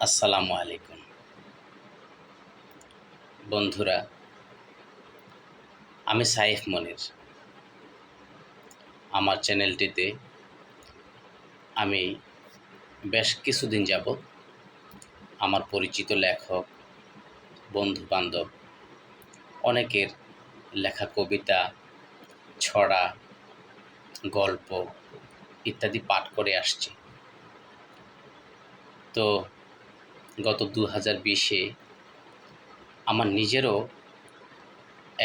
আসসালামু আলাইকুম বন্ধুরা, আমি সাইফ মনির। আমার চ্যানেলটিতে আমি বেশ কিছুদিন যাবৎ আমার পরিচিত লেখক, বন্ধুবান্ধব অনেকের লেখা কবিতা, ছড়া, গল্প ইত্যাদি পাঠ করে আসছি। তো গত 2020-এ আমার নিজেরও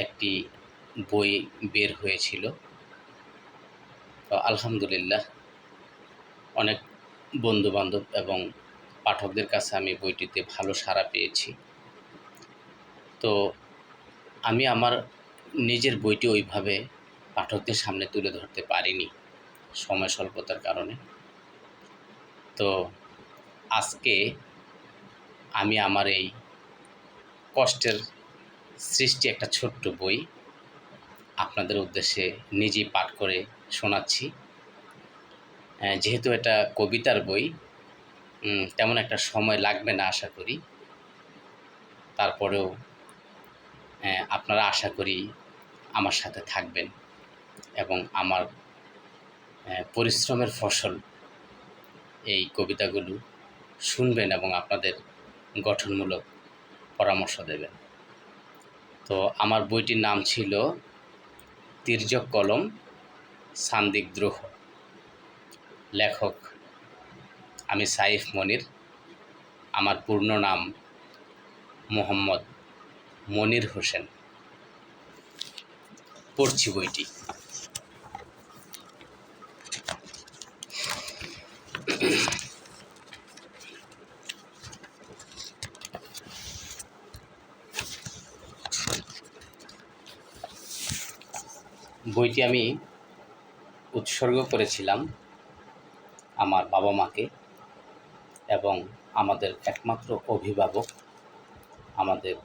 একটি বই বের হয়েছিল। তো আলহামদুলিল্লাহ অনেক বন্ধুবান্ধব এবং পাঠকদের কাছে আমি বইটিতে ভালো সাড়া পেয়েছি। তো আমি আমার নিজের বইটি ওইভাবে পাঠকদের সামনে তুলে ধরতে পারিনি সময় স্বল্পতার কারণে। তো আজকে আমি আমার এই কষ্টের সৃষ্টি একটা ছোট্ট বই আপনাদের উদ্দেশ্যে নিজেই পাঠ করে শোনাচ্ছি। যেহেতু এটা কবিতার বই, তেমন একটা সময় লাগবে না আশা করি। তারপরেও আপনারা আশা করি আমার সাথে থাকবেন এবং আমার পরিশ্রমের ফসল এই কবিতাগুলো শুনবেন এবং আপনাদের গঠনমূলক পরামর্শ দেবেন। তো আমার বইটির নাম ছিল তির্যক কলম সান্দিগ্ধ। লেখক আমি সাইফ মনির। আমার পূর্ণ নাম মোহাম্মদ মনির হোসেন। পড়ছি বইটি। বইটি আমি উৎসর্গ করেছিলাম আমার বাবা মাকে এবং আমাদের একমাত্র অভিভাবক, আমাদের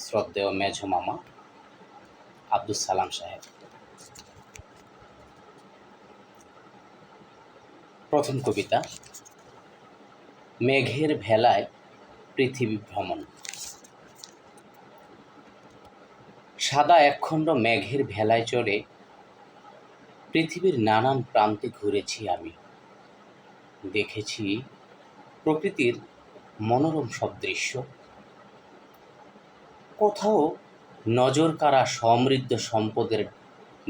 শ্রদ্ধেয় মেঝো মামা আব্দুস সালাম সাহেব। প্রথম কবিতা, মেঘের ভেলায় পৃথিবী ভ্রমণ। সাদা একখণ্ড মেঘের ভেলায় চড়ে পৃথিবীর নানান প্রান্তে ঘুরেছি আমি। দেখেছি প্রকৃতির মনোরম সব দৃশ্য। কোথাও নজরকাড়া সমৃদ্ধ সম্পদের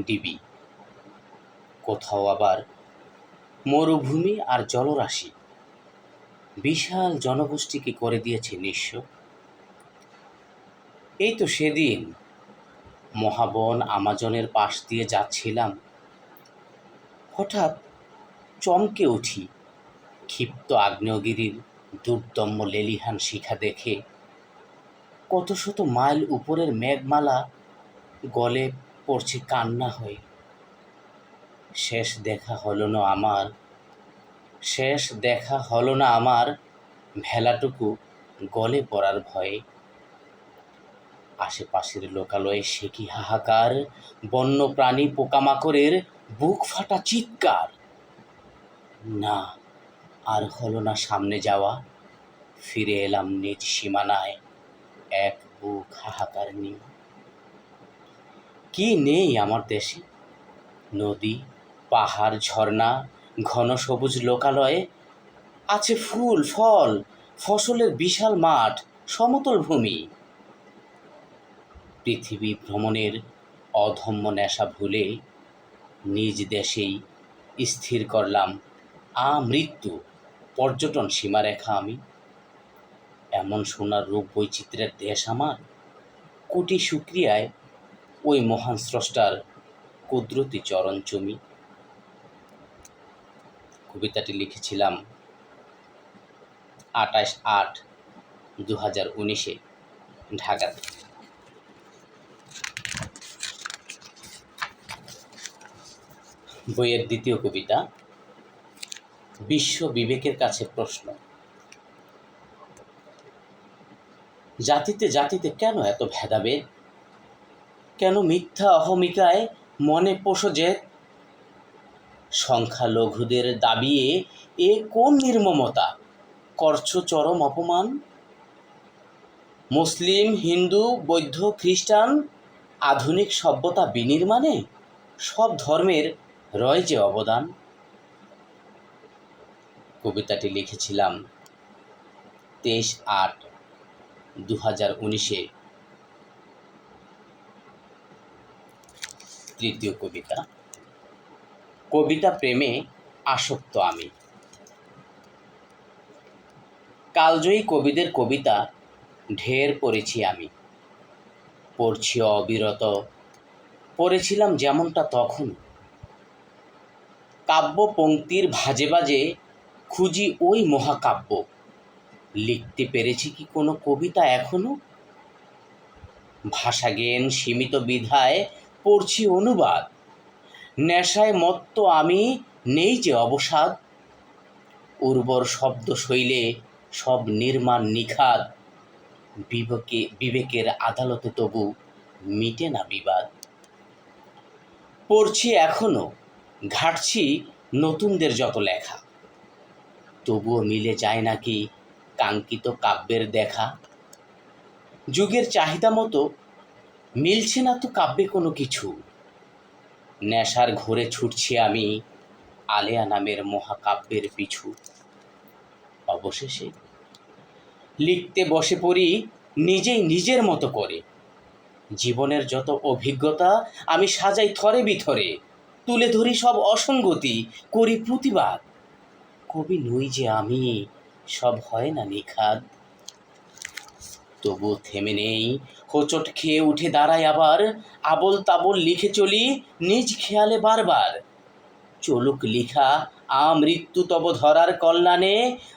ডিবি, কোথাও আবার মরুভূমি আর জলরাশি বিশাল জনগোষ্ঠীকে করে দিয়েছে নিঃস্ব। এই তো সেদিন মহাবন আমাজনের পাশ দিয়ে যাচ্ছিলাম, হঠাৎ চমকে উঠি ক্ষিপ্ত আগ্নেয়গিরির দুর্দম্য লেলিহান শিখা দেখে। কত শত মাইল উপরের মেঘমালা গলে পড়ছে কান্না হয়ে। শেষ দেখা হলো না আমার ভেলাটুকু গলে পড়ার ভয়ে। আশেপাশের লোকালয়ে সে কি হাহাকার, বন্য প্রাণী পোকামাকড়ের বুক ফাটা চিৎকার। না, আর হলো না সামনে যাওয়া, ফিরে এলাম নিজ সীমানায় এক বুক হাহাকার নিয়ে। কি নেই আমার দেশে? নদী, পাহাড়, ঝর্ণা, ঘন সবুজ লোকালয়ে। আছে ফুল, ফল, ফসলের বিশাল মাঠ, সমতল ভূমি। পৃথিবী ভ্রমণের অধম্য নেশা ভুলে নিজ দেশেই স্থির করলাম আমৃত্যু পর্যটন সীমারেখা আমি। এমন সোনার রূপ বৈচিত্র্যের দেশ আমার। কোটি শুকরিয়ায় ওই মহান স্রষ্টার কুদরতি চরণ চুমি। কবিতাটি লিখেছিলাম 28/8/2019 ঢাকাতে। বইয়ের দ্বিতীয় কবিতা, বিশ্ব বিবেকের কাছে প্রশ্ন। জাতিতে জাতিতে কেন এত ভেদাভেদ? কেন মিথ্যা অহমিকায় মনে পোষো যে? সংখ্যালঘুদের দাবিয়ে এ কোন নির্মমতা? করছো চরম অপমান। মুসলিম, হিন্দু, বৌদ্ধ, খ্রিস্টান, আধুনিক সভ্যতা বিনির্মাণে সব ধর্মের রয় যে অবদান। কবিতাটি লিখেছিলাম 23/8/2019। তৃতীয় কবিতা, কবিতা প্রেমে আসক্ত আমি। কালজয়ী কবিদের কবিতা ঢের পড়েছি আমি, পড়ছি অবিরত, পড়েছিলাম যেমনটা তখন। কাব্য পংক্তির ভাজে বাজে খুঁজি ওই মহাকাব্য, লিখতে পেরেছি কি কোনো কবিতা এখনো? ভাষাজ্ঞান সীমিত বিধায় পড়ছি অনুবাদ, নেশায় মত্ত আমি নেই যে অবসাদ। উর্বর শব্দ শৈলে সব নির্মাণ নিখাদ, বিবেকের আদালতে তবু মিটে না বিবাদ। পড়ছি এখনো, ঘাটছি নতুনদের যত লেখা, তবুও মিলে যায় নাকি কাঙ্ক্ষিত কাব্যের দেখা। যুগের চাহিদা মতো মিলছে না তো কাব্যে কোনো কিছু, নেশার ঘোরে ছুটছি আমি আলেয়া নামের মহাকাব্যের পিছু। অবশেষে লিখতে বসে পড়ি নিজেই নিজের মতো করে, জীবনের যত অভিজ্ঞতা আমি সাজাই থরে বিথরে, তুলে ধরি সব অসঙ্গতি, করি প্রতিবাদ। কবি নই যে আমি, সব হয় না নিখাদ। তবু থেমে নেই, হোঁচট খেয়ে উঠে দাঁড়াই আবার, আবোল তাবোল লিখে চলি নিজ খেয়ালে বারবার। চলুক লিখা আমৃত্যু তব ধরার কল্যাণে,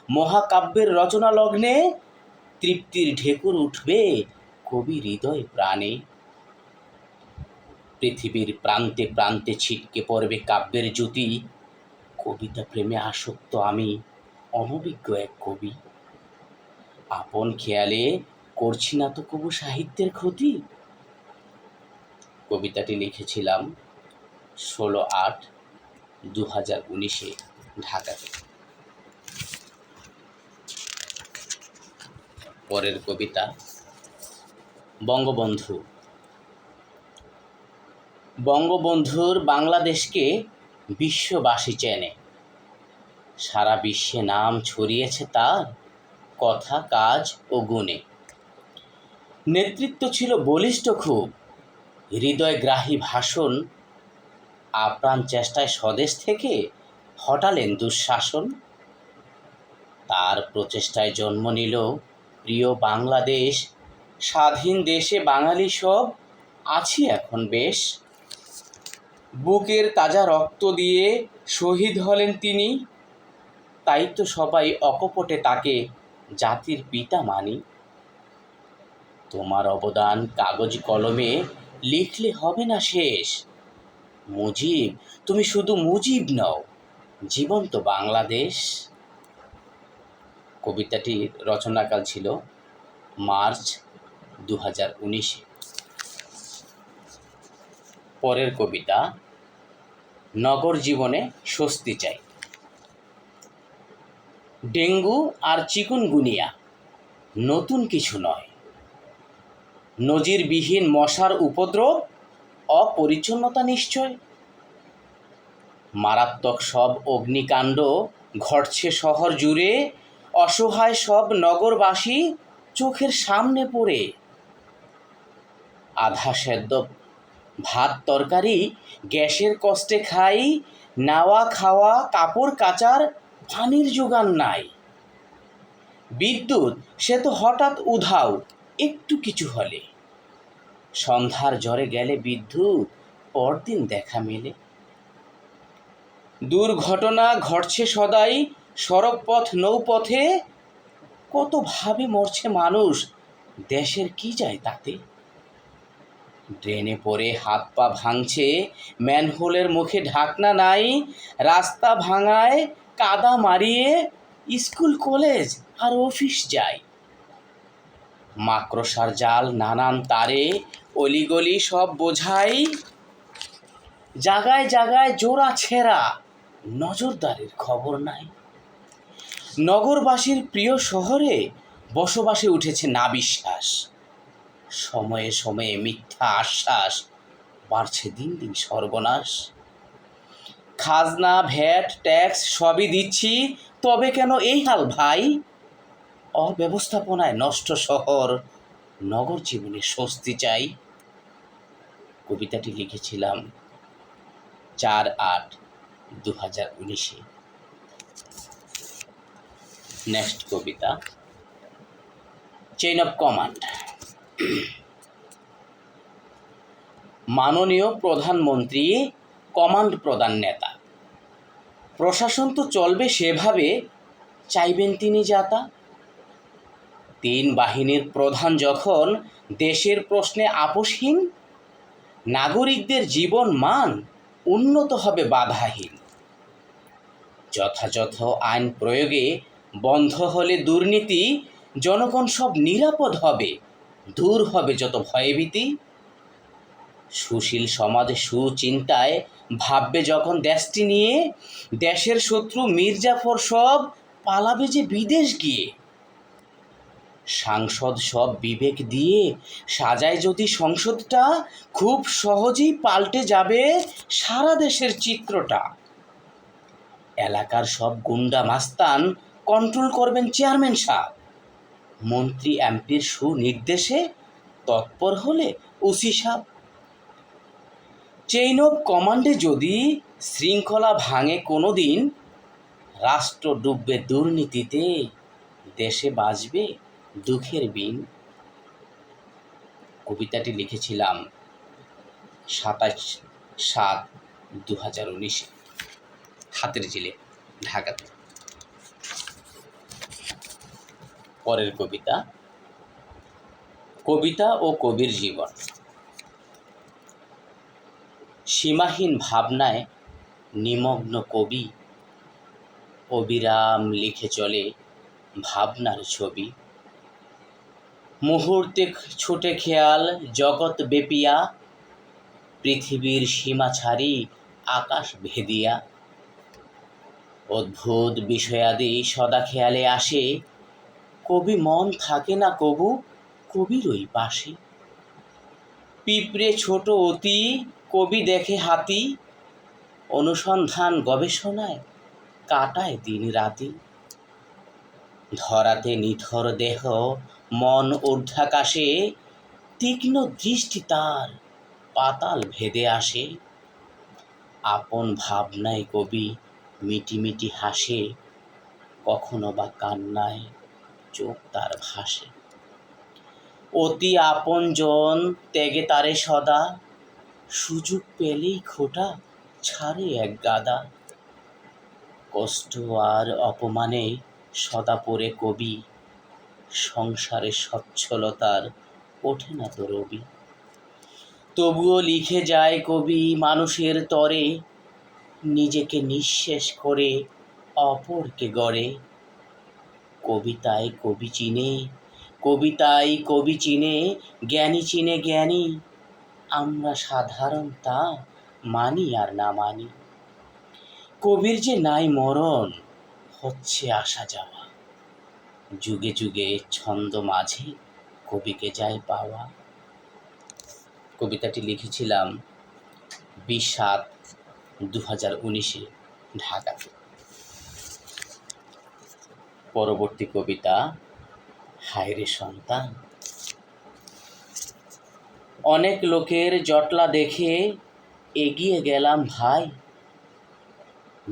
মহাকাব্যের রচনা লগ্নে তৃপ্তির ঢেকুর উঠবে কবি হৃদয় প্রাণে। পৃথিবীর প্রান্তে প্রান্তে ছিটকে পড়বে কাব্যের জ্যোতি, কবিতা প্রেমে আসক্ত আমি অনভিজ্ঞ এক কবি। আপন খেয়ালে করছি না তো কবু সাহিত্যের ক্ষতি। কবিতাটি লিখেছিলাম 16/8/2019 ঢাকাতে। পরের কবিতা, বঙ্গবন্ধু। বঙ্গবন্ধুর বাংলাদেশকে বিশ্ববাসী চেনে, সারা বিশ্বে নাম ছড়িয়েছে তার কথা কাজ ও গুণে। নেতৃত্ব ছিল বলিষ্ঠ খুব, হৃদয়গ্রাহী ভাষণ, আপ্রাণ চেষ্টায় স্বদেশ থেকে হটালেন দুঃশাসন। তার প্রচেষ্টায় জন্ম নিল প্রিয় বাংলাদেশ, স্বাধীন দেশে বাঙালি সব আছি এখন বেশ। বুকের তাজা রক্ত দিয়ে শহীদ হলেন তিনি, তাই তো সবাই অকপটে তাকে জাতির পিতা মানি। তোমার অবদান কাগজ কলমে লিখলে হবে না শেষ, মুজিব তুমি শুধু মুজিব নও, জীবন্ত বাংলাদেশ। কবিতাটির রচনাকাল ছিল মার্চ 2019। পরের কবিতা, নগর জীবনে স্বস্তি চাই। ডেঙ্গু আর চিকুনগুনিয়া নতুন কিছু নয়, নজিরবিহীন মশার উপদ্রব, অপরিচ্ছন্নতা নিশ্চয়। মারাত্মক সব অগ্নিকাণ্ড ঘটছে শহর জুড়ে, অসহায় সব নগরবাসী চোখের সামনে পড়ে। আধা সেদ্ধ ভাত তরকারি গ্যাসের কষ্টে খাই, নাওয়া খাওয়া কাপড় কাচার পানির জোগান নাই। বিদ্যুৎ সে তো হঠাৎ উধাও একটু কিছু হলে, সন্ধ্যার জ্বরে গেলে বিদ্যুৎ পরদিন দেখা মেলে। দুর্ঘটনা ঘটছে সদাই সড়কপথ নৌপথে, কত ভাবে মরছে মানুষ, দেশের কি যায় তাতে। ড্রেনে পড়ে হাত পা ভাঙছে, ম্যানহোলের মুখে ঢাকনা নাই, রাস্তা ভাঙায় কাদা মারিয়ে স্কুল কলেজ আর অফিস যায়। মাকড়সার জাল নানান তারে অলিগলি সব বোঝাই, জাগায় জাগায় জোড়া ছেঁড়া, নজরদারির খবর নাই। নগরবাসীর প্রিয় শহরে বসবাসে উঠেছে না বিশ্বাস। সময়ে সময়ে মিথ্যা আশ্বাস, বাড়ছে দিন দিন সর্বনাশ। খাজনা, ভ্যাট, ট্যাক্স সবই দিচ্ছি, তবে কেন এই হাল ভাই? অব্যবস্থাপনায় নষ্ট শহর, নগর জীবনে স্বস্তি চাই। কবিতাটি লিখেছিলাম 4/8/2019। নেক্সট কবিতা, চেইন অফ কমান্ড। মাননীয় প্রধানমন্ত্রী কমান্ড প্রধান নেতা, প্রশাসন তো চলবে সেভাবে চাইবেন তিনি যাতা। 3 বাহিনীর প্রধান যখন দেশের প্রশ্নে আপোষহীন, নাগরিকদের জীবন মান উন্নত হবে বাধাহীন। যথাযথ আইন প্রয়োগে বন্ধ হলে দুর্নীতি, জনগণ সব নিরাপদ হবে, দূর হবে যত ভয়ভীতি। সুশীল সমাজ সুচিন্তায় ভাববে যখন দেশটি নিয়ে, দেশের শত্রু মির্জাফর সব পালাবে যে বিদেশ গিয়ে। সাংসদ সব বিবেক দিয়ে সাজায় যদি সংসদটা, খুব সহজেই পাল্টে যাবে সারা দেশের চিত্রটা। এলাকার সব গুন্ডা মাস্তান কন্ট্রোল করবেন চেয়ারম্যান সাহেব। মন্ত্রী এমপির সুনির্দেশে তৎপর হলে ওসি সাহেব। চেইন অফ কমান্ডে যদি শৃঙ্খলা ভাঙে কোনো দিন, রাষ্ট্র ডুববে দুর্নীতিতে, দেশে বাজবে দুঃখের বিন। কবিতাটি লিখেছিলাম 27/7/2019, হাতের জিলে, ঢাকাতে। পরের কবিতা, কবিতা ও কবির জীবন। সীমাহীন ভাবনায় নিমগ্ন কবি, অবিরাম লিখে চলে ভাবনার ছবি। মুহূর্তে ছুটে খেয়াল জগৎ বেপিয়া, পৃথিবীর সীমা ছাড়ি আকাশ ভেদিয়া। অদ্ভুত বিষয়াদি সদা খেয়ালে আসে, কবি মন থাকে না কবু কবির ওই পাশে। পিঁপড়ে ছোট অতি, কবি দেখে হাতি, অনুসন্ধান গবেষণায় কাটায় দিন রাতি। ধরাতে নিথর দেহ মন ঊর্ধ্বাকাশে, তীক্ষ্ণ দৃষ্টি তার পাতাল ভেদে আসে। আপন ভাবনায় কবি মিটিমিটি হাসে, কখনো বা কান্নায় চোখ তার ভাসে। অতি আপনজন ত্যাগে তারে সদা, সুযোগ পেলেই খোটা ছাড়ে এক গাদা। কষ্ট আর অপমানে সদা পড়ে কবি, সংসারে সচ্ছলতার ওঠে না তো রবি। তবুও লিখে যায় কবি মানুষের তরে, নিজেকে নিঃশেষ করে অপরকে গড়ে। কবিতায় কবি চিনে, কবিতায় কবি চিনে, জ্ঞানী চিনে জ্ঞানী। আমরা সাধারণ তা মানি আর না মানি। কবির যে নাই মরণ, হচ্ছে আসা যাওয়া, যুগে যুগে ছন্দ মাঝে কবিকে যায় পাওয়া। কবিতাটি লিখেছিলাম 20/7/2019, ঢাকাতে। পরবর্তী কবিতা, হায়রে সন্তান। অনেক লোকের জটলা দেখে এগিয়ে গেলাম ভাই,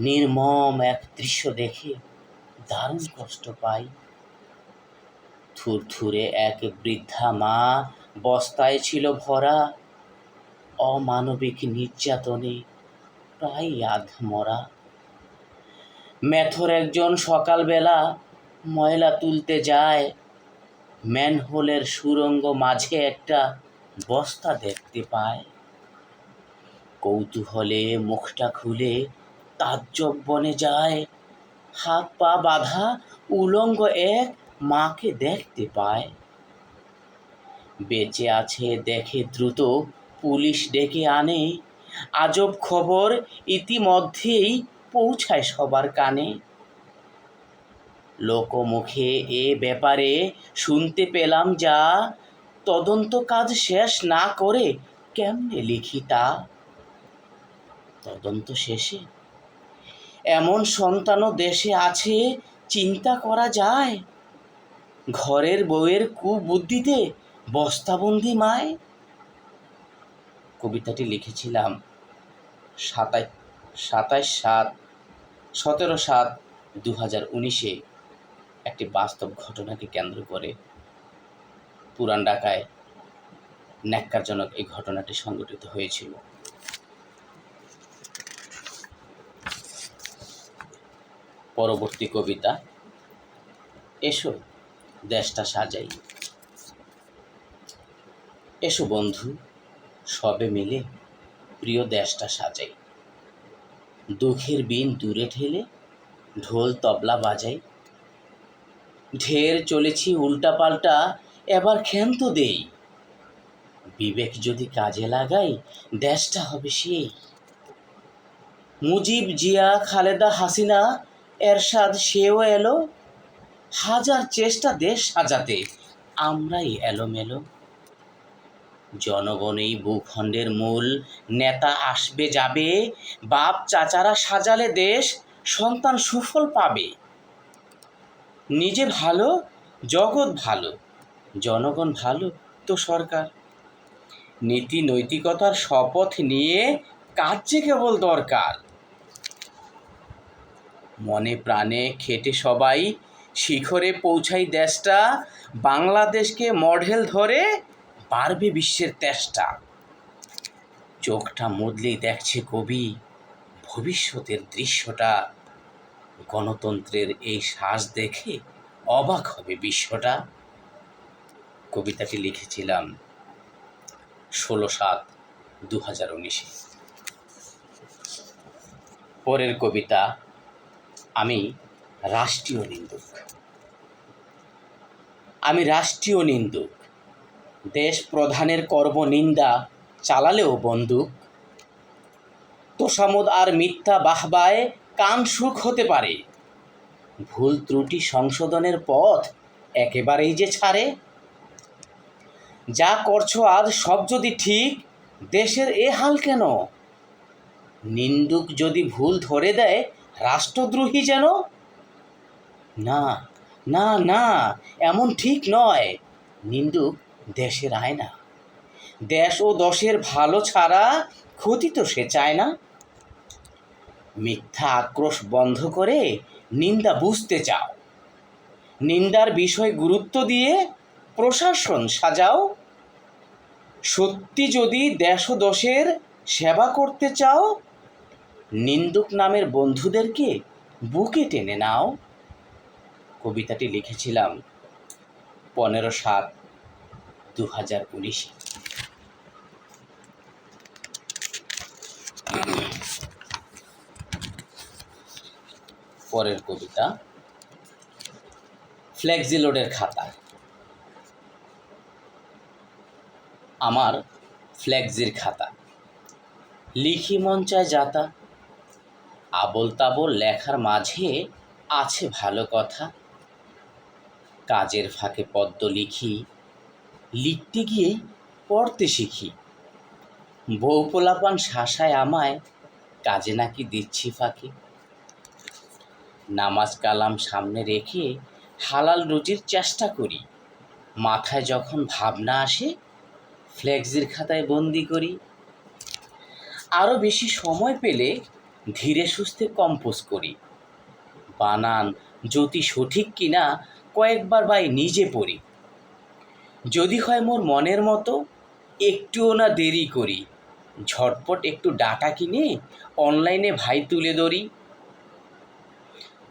নির্মম এক দৃশ্য দেখে দারুণ কষ্ট পাই। থুরথুরে এক বৃদ্ধা মা বস্তায় ছিল ভরা, অমানবিক নির্যাতনে প্রায় আধমরা। মেথর একজন সকালবেলা ময়লা তুলতে যায়, ম্যানহোলের সুড়ঙ্গ মাঝে একটা বস্তা দেখতে পায়। কৌতূহলে মুখটা খুলে তাজ্জব বনে যায়, হাত পা বাঁধা উলঙ্গ এক মাকে দেখতে পায়। বেঁচে আছে দেখে দ্রুত পুলিশ ডেকে আনে, আজব খবর ইতিমধ্যেই পৌঁছায় সবার কানে। লোকমুখে এ ব্যাপারে শুনতে পেলাম যা, তদন্ত কাজ শেষ না করে কেমনে লিখি তা। তদন্ত শেষে এমন সন্তানও দেশে আছে, চিন্তা করা যায়। ঘরের বউয়ের কুবুদ্ধিতে বস্তাবন্দি মায়। কবিতাটি লিখেছিলাম 17/7/2019 একটি বাস্তব ঘটনাকে কেন্দ্র করে। পুরান ঢাকায় ন্যাক্কারজনক এই ঘটনাটি সংঘটিত হয়েছিল। পরবর্তী কবিতা, এসো দেশটা সাজাই। এসো বন্ধু, সবে মিলে প্রিয় দেশটা সাজাই। দুঃখের বিন দূরে ঠেলে ঢোল তবলা বাজাই। ঢের চলেছি উল্টাপাল্টা, এবার ক্ষান্ত দেই। বিবেক যদি কাজে লাগাই, দেশটা হবে সেই। মুজিব, জিয়া, খালেদা, হাসিনা, এরশাদ সেও এলো। হাজার চেষ্টা দেশ সাজাতে, আমরাই এলোমেলো। জনগণই ভূখণ্ডের মূল, নেতা আসবে যাবে। বাপ চাচারা সাজালে দেশ, সন্তান সুফল পাবে। নিজে ভালো, জগৎ ভালো, জনগণ ভালো তো সরকার। নীতি নৈতিকতার শপথ নিয়ে কাজে কেবল দরকার। মনে প্রাণে খেটে সবাই শিখরে পৌঁছাই দেশটা। বাংলাদেশকে মডেল ধরে বাড়বে বিশ্বের তেষ্টা। চোখটা মুদলেই দেখছে কবি ভবিষ্যতের দৃশ্যটা। গণতন্ত্রের এই সাজ দেখে অবাক হবে বিশ্বটা। কবিতাটি লিখেছিলাম 16/7/2019। পরের কবিতা, আমি রাষ্ট্রীয় নিন্দুক। আমি রাষ্ট্রীয় নিন্দুক, দেশ প্রধানের করব নিন্দা, চালালেও বন্দুক। তোষামোদ আর মিথ্যা বাহবায় কান সুখ হতে পারে। ভুল ত্রুটি সংশোধনের পথ একেবারেই যে ছাড়ে। যা করছো আজ সব যদি ঠিক, দেশের এ হাল কেন? নিন্দুক যদি ভুল ধরে দেয়, রাষ্ট্রদ্রোহী যেন। না না না, এমন ঠিক নয়। নিন্দুক দেশের আয়না। দেশ ও দশের ভালো ছাড়া ক্ষতি তো সে চায় না। মিথ্যা আক্রোশ বন্ধ করে নিন্দা বুঝতে চাও। নিন্দার বিষয় গুরুত্ব দিয়ে প্রশাসন সাজাও। সত্যি যদি দেশ ও দশের সেবা করতে চাও, নিন্দুক নামের বন্ধুদেরকে বুকে টেনে নাও। কবিতাটি লিখেছিলাম 15/7/2019। পরের কবিতা, ফ্লেক্সিলোডের খাতা। আমার ফ্লেক্সির খাতা, লিখি মন চায় যাতা। আবোল তাবোল লেখার মাঝে আছে ভালো কথা। কাজের ফাঁকে পদ্য লিখি, লিখতে গিয়ে পড়তে শিখি। বউ পোলাপান শাসায় আমায়, কাজে নাকি দিচ্ছি ফাঁকি। নামাজ কালাম সামনে রেখে হালাল রুজির চেষ্টা করি। মাথায় যখন ভাবনা আসে, ফ্লেক্সির খাতায় বন্দি করি। আরও বেশি সময় পেলে ধীরে সুস্থে কম্পোজ করি। বানান যদি সঠিক কিনা কয়েকবার বাই নিজে পড়ি। যদি হয় মোর মনের মতো, একটুও না দেরি করি। ঝটপট একটু ডাটা কিনে অনলাইনে ভাই তুলে ধরি।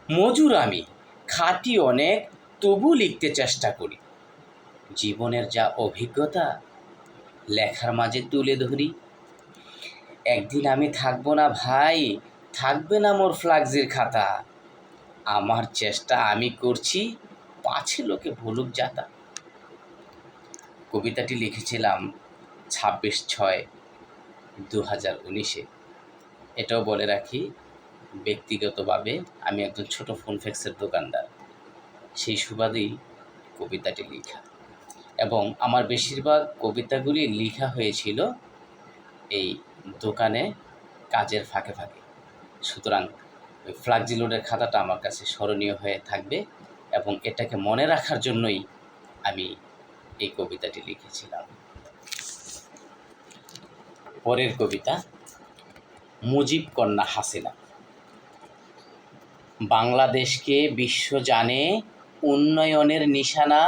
মজুর আমি, খাটি অনেক, তবু লিখতে চেষ্টা করি। জীবনের যা অভিজ্ঞতা লেখার মাঝে তুলে ধরি। একদিন আমি থাকবো না ভাই, থাকবে না মোর ফ্লেক্সির খাতা। আমার চেষ্টা আমি করছি, পাছে লোকে বলুক যাতা। কবিতাটি লিখেছিলাম 26/6/2019। এটাও বলে রাখি, ব্যক্তিগতভাবে আমি একজন ছোট ফোন ফ্যাক্সের দোকানদার। সেই সুবাদেই কবিতাটি লেখা, এবং আমার বেশিরভাগ কবিতাগুলি লেখা হয়েছিল এই দোকানে কাজের ফাঁকে ফাঁকে। সুতরাং ওই ফ্লাক্সি লোডের খাতাটা আমার কাছে স্মরণীয় হয়ে থাকবে, এবং এটাকে মনে রাখার জন্যই আমি এই কবিতাটি লিখেছিলাম। পরের কবিতা, মুজিব কন্যা হাসিনা। বাংলাদেশকে বিশ্ব জানে উন্নয়নের নিশানা,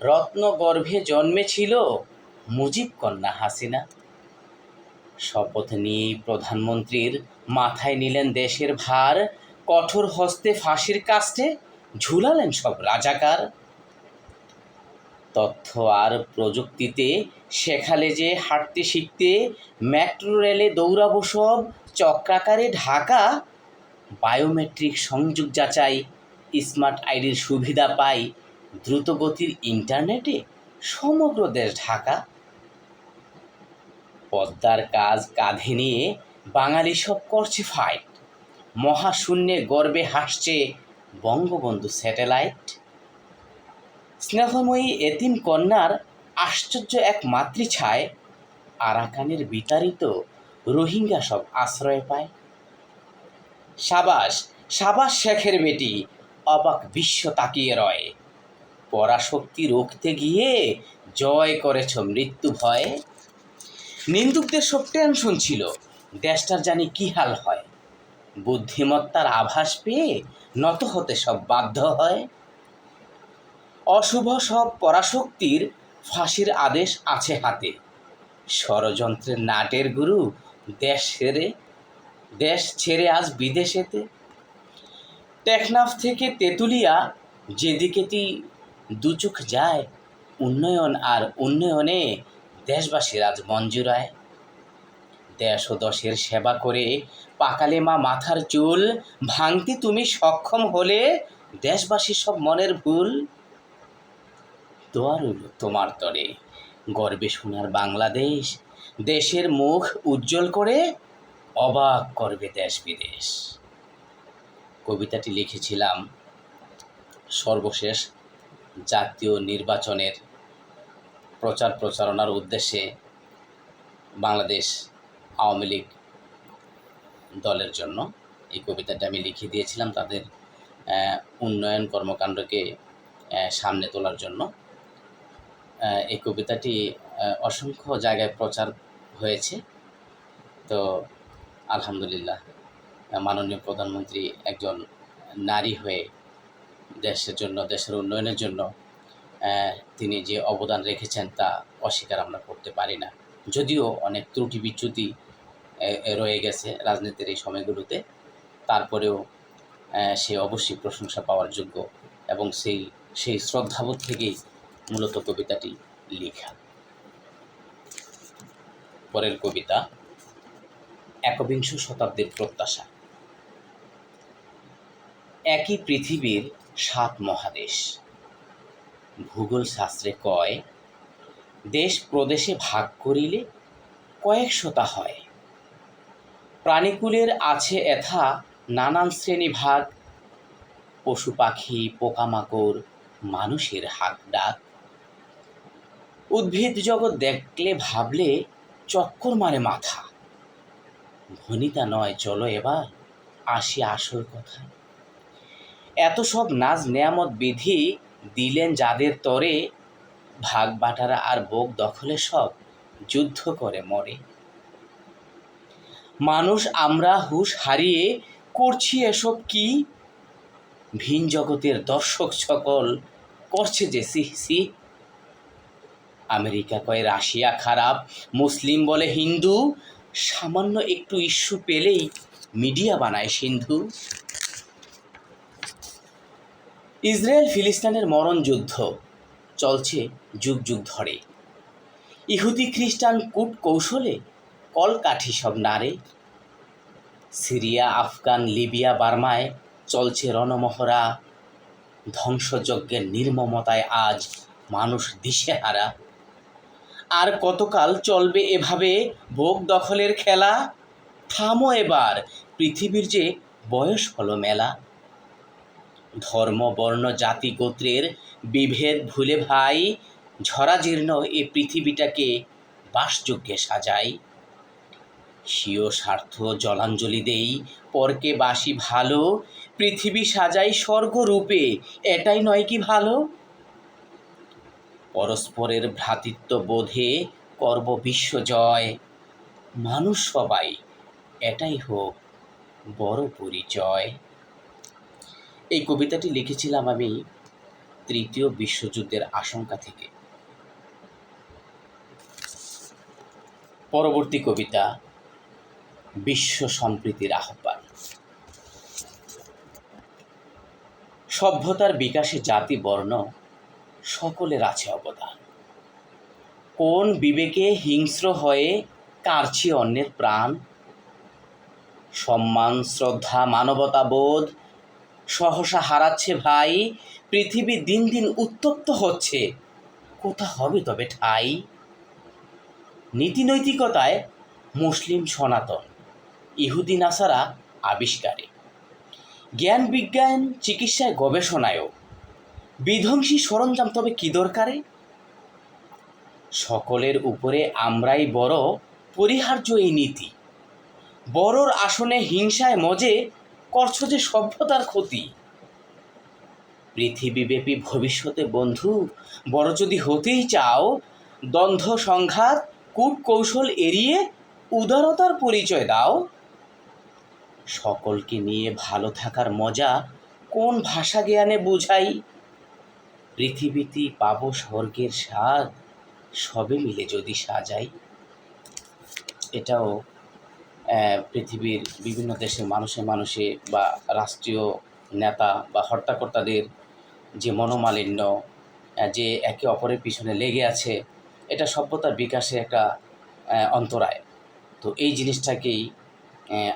রত্নগর্ভে জন্মেছিল মুজিব কন্যা হাসিনা। শপথ নিয়েই প্রধানমন্ত্রীর মাথায় নিলেন দেশের ভার, কঠোর হস্তে ফাঁসির কাস্টে ঝুলালেন সব রাজাকার। তথ্য আর প্রযুক্তিতে শেখালে যে হাঁটতে শিখতে, মেট্রো রেলে দৌড়াবো সব চক্রাকারে ঢাকা। বায়োমেট্রিক সংযোগ যাচাই, স্মার্ট আইডির সুবিধা পাই, দ্রুতগতির ইন্টারনেটে সমগ্র দেশ ঢাকা। পদ্মার কাজ কাঁধে নিয়ে বাঙালি সব করছে ফাইট, মহাশূন্যে গর্বে হাসছে বঙ্গবন্ধু স্যাটেলাইট। স্নেহময়ী এতিম কন্যার আশ্চর্য এক মাতৃছায়, আরাকানের বিতাড়িত রোহিঙ্গা সব আশ্রয় পায়। সাবাস সাবাস শেখের বেটি, অবাক বিশ্ব তাকিয়ে রয়, পরাশক্তি রুখতে গিয়ে জয় করেছ মৃত্যু ভয়ে। নিন্দুকদের সব টেনশন ছিল, দেশটার জানি কি হাল হয়, বুদ্ধিমত্তার আভাস পেয়ে নত হতে সব বাধ্য হয়। অশুভ সব পরাশক্তির ফাঁসির আদেশ আছে হাতে, ষড়যন্ত্রের নাটের গুরু দেশ ছেড়ে আজ বিদেশেতে। টেকনাফ থেকে তেঁতুলিয়া যেদিকেতেই দুচোখ যায়, উন্নয়ন আর উন্নয়নে দেশবাসীর আজ মন জুড়ায়। দেশ ও দশের সেবা করে পাকালে মা মাথার চুল, ভাঙতে তুমি সক্ষম হলে দেশবাসীর সব মনের ভুল। দোয়া রইল তোমার তরে, গর্বে সোনার বাংলাদেশ, দেশের মুখ উজ্জ্বল করে অবাক করবে দেশ বিদেশ। কবিতাটি লিখেছিলাম সর্বশেষ জাতীয় নির্বাচনের প্রচার প্রচারণার উদ্দেশ্যে বাংলাদেশ আওয়ামী লীগ দলের জন্য। এই কবিতাটা আমি লিখে দিয়েছিলাম তাদের উন্নয়ন কর্মকাণ্ডকে সামনে তোলার জন্য। এই কবিতাটি অসংখ্য জায়গায় প্রচার হয়েছে। তো আলহামদুলিল্লাহ, মাননীয় প্রধানমন্ত্রী একজন নারী হয়ে দেশের জন্য, দেশের উন্নয়নের জন্য তিনি যে অবদান রেখেছেন তা অস্বীকার আমরা করতে পারি না। যদিও অনেক ত্রুটি বিচ্যুতি রয়ে গেছে রাজনীতির এই সময়গুলোতে, তারপরেও সে অবশ্যই প্রশংসা পাওয়ার যোগ্য, এবং সেই শ্রদ্ধাবোধ থেকেই মূলত কবিতাটি লেখা। পরের কবিতা, একবিংশ শতাব্দীর প্রত্যাশা। একই পৃথিবীর 7 মহাদেশ, ভূগোল শাস্ত্রে কয় দেশ প্রদেশে ভাগ করিলে কয়েকশতা হয়। প্রাণীকুলের আছে এথা নানান শ্রেণী ভাগ, পশু পাখি পোকামাকড় মানুষের হাক ডাক। উদ্ভিদ জগৎ দেখলে ভাবলে চক্কর মারে মাথা, ভনিতা নয় চলো এবার আসি আসল কথা। এত সব নাজ নেয়ামত বিধি দিলেন যাদের তরে, ভাগ বাটারা আর বোক দখলে সব যুদ্ধ করে মরে। মানুষ আমরা হুঁশ হারিয়ে করছি এসব কি, ভিন জগতের দর্শক সকল করছে যে সি। আমেরিকা কয় রাশিয়া খারাপ, মুসলিম বলে হিন্দু, সামান্য একটু ইস্যু পেলেই মিডিয়া বানায় সিন্ধু। ইসরায়েল ফিলিস্তিনের মরণ যুদ্ধ চলছে যুগ যুগ ধরে, ইহুদি খ্রিস্টান কূট কৌশলে কলকাঠি সব নারে। সিরিয়া আফগান লিবিয়া বার্মায় চলছে রণমহড়া, ধ্বংসযজ্ঞের নির্মমতায় আজ মানুষ দিশেহারা। আর কতকাল চলবে এভাবে ভোগ দখলের খেলা, থামো এবার পৃথিবীর যে বয়স হলো মেলা। ধর্ম বর্ণ জাতি গোত্রের বিভেদ ভুলে ভাই ঝরাজীর্ণ এ পৃথিবীটাকে বাসযোগ্যে সাজাই। স্বীয় স্বার্থ জলাঞ্জলি দেই, পরকে বাসি ভালো, পৃথিবী সাজাই স্বর্গরূপে, এটাই নয় কি ভালো? পরস্পরের ভ্রাতৃত্ববোধে করব বিশ্বজয়, মানুষ সবাই এটাই হোক বড় পরিচয়। এই কবিতাটি লিখেছিলাম আমি তৃতীয় বিশ্বযুদ্ধের আশঙ্কা থেকে। পরবর্তী কবিতা বিশ্ব সম্প্রীতির আহ্বান। সভ্যতার বিকাশে জাতি বর্ণ সকলের আছে অবদান। কোন বিবেকে হিংস্র হয়ে কাড়ছে অন্যের প্রাণ? সম্মান শ্রদ্ধা মানবতাবোধ সহসা হারাচ্ছে ভাই, পৃথিবী দিন দিন উত্তপ্ত হচ্ছে, কোথা হবে তবে ঠাঁই? নীতিনৈতিকতায় মুসলিম সনাতন, ইহুদি নাসারা আবিষ্কারে, জ্ঞান বিজ্ঞান চিকিৎসায় গবেষণায়ও বিধ্বংসী সরঞ্জাম তবে কী দরকারে? সকলের উপরে আমরাই বড় পরিহার্য এই নীতি, বড়র আসনে হিংসায় মজে করছ যে সভ্যতার ক্ষতি। পৃথিবীব্যাপী ভবিষ্যতে বন্ধু বড় যদি হতেই চাও, দ্বন্দ্ব সংঘাত কূট কৌশল এড়িয়ে উদারতার পরিচয় দাও। সকলকে নিয়ে ভালো থাকার মজা কোন ভাষা জ্ঞানে বুঝাই? পৃথিবীতে পাবো স্বর্গের স্বাদ, সবে মিলে যদি সাজাই। এটাও পৃথিবীর বিভিন্ন দেশের মানুষে বা রাষ্ট্রীয় নেতা বা হর্তাকর্তাদের যে মনোমালিন্য, যে একে অপরের পিছনে লেগে আছে, এটা সভ্যতার বিকাশে একটা অন্তরায়। তো এই জিনিসটাকেই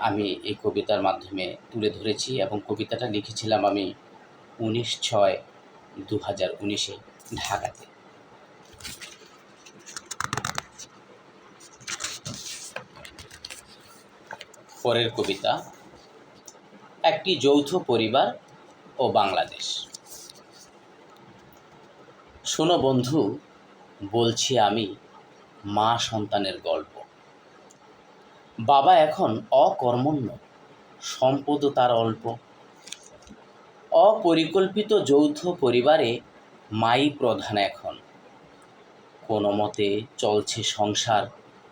আমি এই কবিতার মাধ্যমে তুলে ধরেছি এবং কবিতাটা লিখেছিলাম আমি 19/6/2019 ঢাকাতে। পরের কবিতা একটি যৌথ পরিবার ও বাংলাদেশ। শোনো বন্ধু, বলছি আমি মা সন্তানের গল্প। বাবা এখন অকর্মণ্য, সম্পদও তার অল্প। অপরিকল্পিত যৌথ পরিবারে মাই প্রধান এখন। কোনো মতে চলছে সংসার,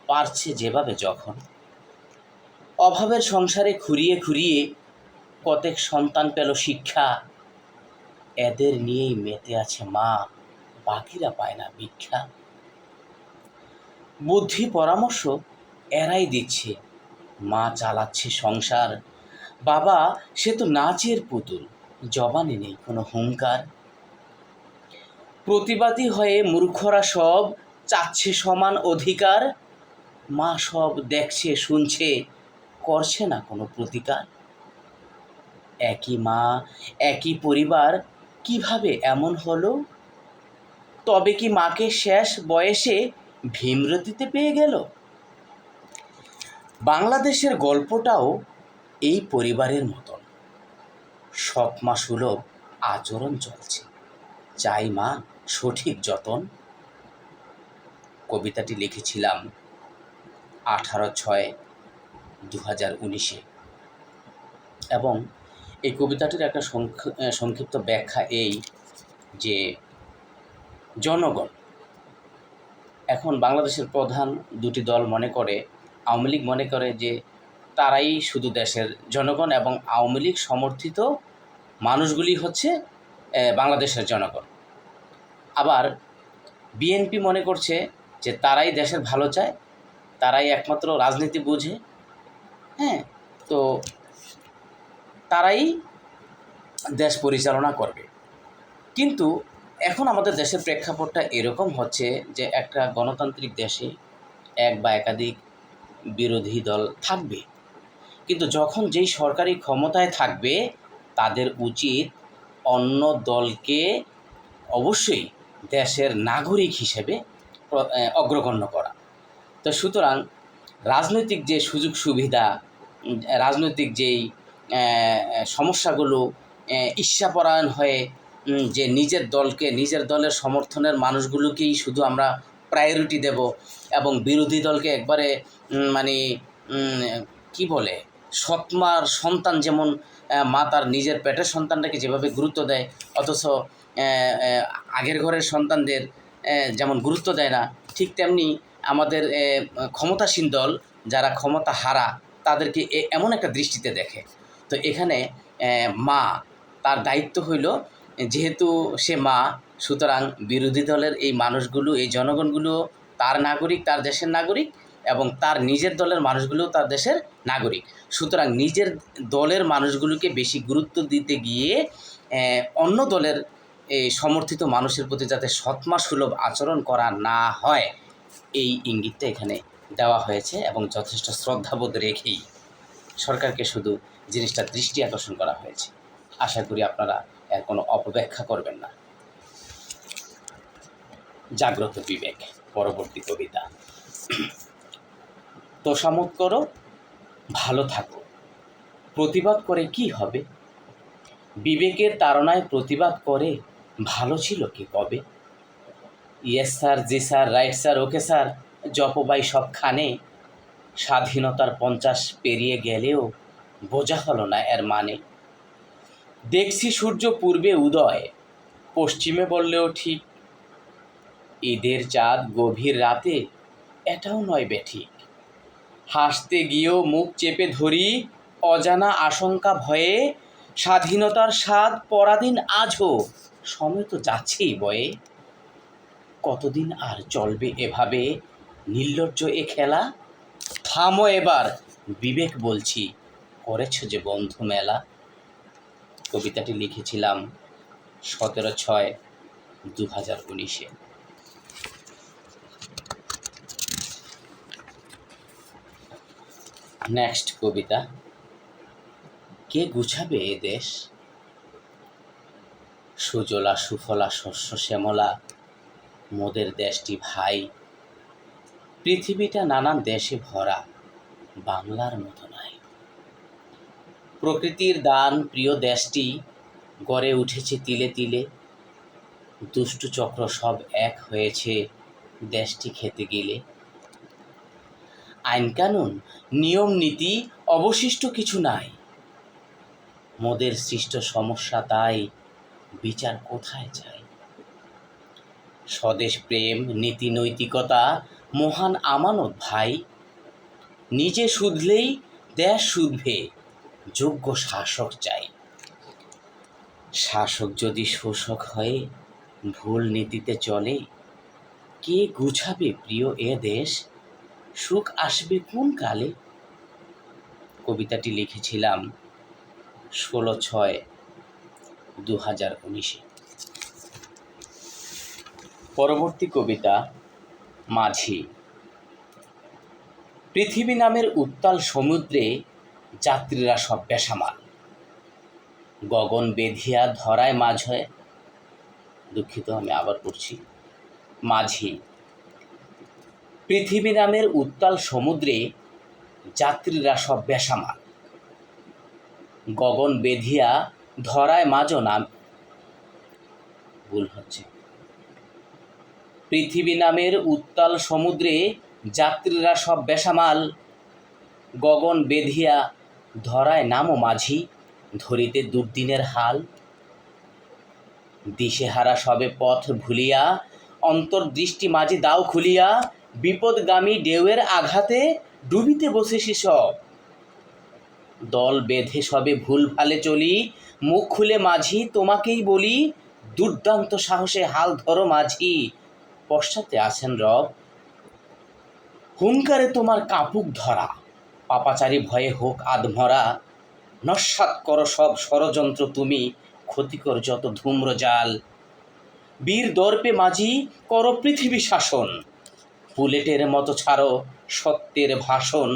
পারছে যেভাবে যখন। অভাবের সংসারে খুঁড়িয়ে খুঁড়িয়ে কতেক সন্তান পেল শিক্ষা, এদের নিয়েই মেতে আছে মা, বাকিরা পায় না ভিক্ষা। বুদ্ধি পরামর্শ এরাই দিচ্ছে, মা চালাচ্ছে সংসার। বাবা সে তো নাচের পুতুল, জবানে নেই কোনো হুঙ্কার। প্রতিবাদী হয়ে মূর্খরা সব চাচ্ছে সমান অধিকার, মা সব দেখছে শুনছে, করছে না কোনো প্রতিকার। একই মা একই পরিবার, কিভাবে এমন হলো? তবে কি মাকে শেষ বয়সে ভীমরতিতে পেয়ে গেল? বাংলাদেশের গল্পটাও এই পরিবারের মতন, সৎমা সুলভ আচরণ চলছে, চাই মা সঠিক যতন। কবিতাটি লিখেছিলাম 18/6/2019 এবং এই কবিতাটির একটা সংক্ষিপ্ত ব্যাখ্যা এই যে জনগণ এখন বাংলাদেশের প্রধান দুটি দল মনে করে, আওয়ামী লীগ মনে করে যে তারাই শুধু দেশের জনগণ এবং আওয়ামী লীগ সমর্থিত মানুষগুলি হচ্ছে বাংলাদেশের জনগণ। আবার বিএনপি মনে করছে যে তারাই দেশের ভালো চায়, তারাই একমাত্র রাজনীতি বোঝে, হ্যাঁ, তো তারাই দেশ পরিচালনা করবে। কিন্তু এখন আমাদের দেশের প্রেক্ষাপটটা এরকম হচ্ছে যে একটা গণতান্ত্রিক দেশে এক বা একাধিক বিরোধী দল থাকবে, কিন্তু যখন যেই সরকারি ক্ষমতায় থাকবে তাদের উচিত অন্য দলকে অবশ্যই দেশের নাগরিক হিসেবে অগ্রগণ্য করা। তো সুতরাং রাজনৈতিক যে সুযোগ সুবিধা, রাজনৈতিক যেই সমস্যাগুলো ঈর্ষাপরায়ণ হয়ে যে নিজের দলকে, নিজের দলের সমর্থনের মানুষগুলোকেই শুধু আমরা প্রায়োরিটি দেব এবং বিরোধী দলকে একবারে মানে কি বলে, সৎমার সন্তান যেমন মা তার নিজের পেটের সন্তানটাকে যেভাবে গুরুত্ব দেয়, অথচ আগের ঘরের সন্তানদের যেমন গুরুত্ব দেয় না, ঠিক তেমনি আমাদের ক্ষমতাসীন দল যারা ক্ষমতা হারা তাদেরকে এমন একটা দৃষ্টিতে দেখে। তো এখানে মা, তার দায়িত্ব হইল, যেহেতু সে মা, সুতরাং বিরোধী দলের এই মানুষগুলো, এই জনগণগুলো তার নাগরিক, তার দেশের নাগরিক, এবং তার নিজের দলের মানুষগুলোও তার দেশের নাগরিক। সুতরাং নিজের দলের মানুষগুলোকে বেশি গুরুত্ব দিতে গিয়ে অন্য দলের এই সমর্থিত মানুষের প্রতি যাতে সৎমাসুলভ আচরণ করা না হয়, এই ইঙ্গিতটা এখানে দেওয়া হয়েছে এবং যথেষ্ট শ্রদ্ধাবোধ রেখেই সরকারকে শুধু জিনিসটা দৃষ্টি আকর্ষণ করা হয়েছে। আশা করি আপনারা এর কোনো অপব্যাখ্যা করবেন না। জাগ্রত বিবেক, পরবর্তী কবিতা। তোষামোদ করো, ভালো থাকো, প্রতিবাদ করে কি হবে? বিবেকের তাড়নায় প্রতিবাদ করে ভালো ছিল কি কবে? Yes sir, ji sir, right sir, okay sir, জপবাই সবখানে, স্বাধীনতার 50 পেরিয়ে গেলেও বোঝা হলো না এর মানে। দেখছি সূর্য পূর্বে উদয়, পশ্চিমে বললেও ঠিক, ঈদের চাঁদ গভীর রাতে, এটাও নয় বেঠিক। হাসতে গিয়েও মুখ চেপে ধরি, অজানা আশঙ্কা ভয়ে, স্বাধীনতার স্বাদ পরাধীন আজও, সময় তো যাচ্ছেই বয়ে। কতদিন আর চলবে এভাবে নির্লজ্জ এ খেলা? থামো এবার, বিবেক বলছি, করেছ যে বন্ধু মেলা। কবিতাটি লিখেছিলাম 17/6/2019-এ। নেক্সট কবিতা। কে গুছাবে এ দেশ? সুজলা সুফলা শস্য শ্যামলা মোদের দেশটি ভাই, পৃথিবীটা নানান দেশে ভরা, বাংলার মতো নাই। প্রকৃতির দান প্রিয় দেশটি গড়ে উঠেছে তিলে তিলে, দুষ্টু চক্র সব এক হয়েছে দেশটি খেতে গেলে। আইন কানুন নিয়ম নীতি অবশিষ্ট কিছু নাই, মোদের সৃষ্ট সমস্যা তাই বিচার কোথায় চাই? স্বদেশ প্রেম নীতি নৈতিকতা মহান আমানত ভাই, নিজে শুধলেই দেশ শুধবে, যোগ্য শাসক চাই। শাসক যদি শোষক হয়ে ভুল নীতিতে চলে, কে গুছাবে প্রিয় এ দেশ? সুখ আসবে কোন কালে? কবিতাটি লিখেছিলাম 16/6/2019-এ। পরবর্তী কবিতা। মাঝি। পৃথিবী নামের উত্তাল সমুদ্রে যাত্রীরা সব বেসামাল, গগন বেধিয়া ধরায় মাঝ হয়। দুঃখিত, আমি আবার পড়ছি। মাঝি। পৃথিবী নামের উত্তাল সমুদ্রে যাত্রীরা সব বেসামাল, গগন বেধিয়া ধরায় মাঝো নাম, ভুল হচ্ছে। পৃথিবী নামের উত্তাল সমুদ্রে যাত্রীরা সব বেসামাল, গগন বেধিয়া ধরায় নামো মাঝি, ধরিতে দুর্দিনের হাল। দিশেহারা সবে পথ ভুলিয়া, অন্তর্দৃষ্টি মাঝি দাও খুলিয়া, বিপদগামী ঢেউয়ের আঘাতে ডুবিতে বসেছি সব। দল বেঁধে সবে ভুল ভালে চলি, মুখ খুলে মাঝি তোমাকেই বলি, দুর্দান্ত সাহসে হাল ধরো মাঝি, পশ্চাতে আছেন রব। হুঙ্কারে তোমার কাপুক ধরা, পাপাচারী ভয়ে হোক আধমরা, নস্যাৎ করো সব ষড়যন্ত্র তুমি, ক্ষতিকর যত ধূম্রজাল। বীর দর্পে মাঝি করো পৃথিবী শাসন, বুলেটের মতো ছাড়ো সত্যের ভাষণ,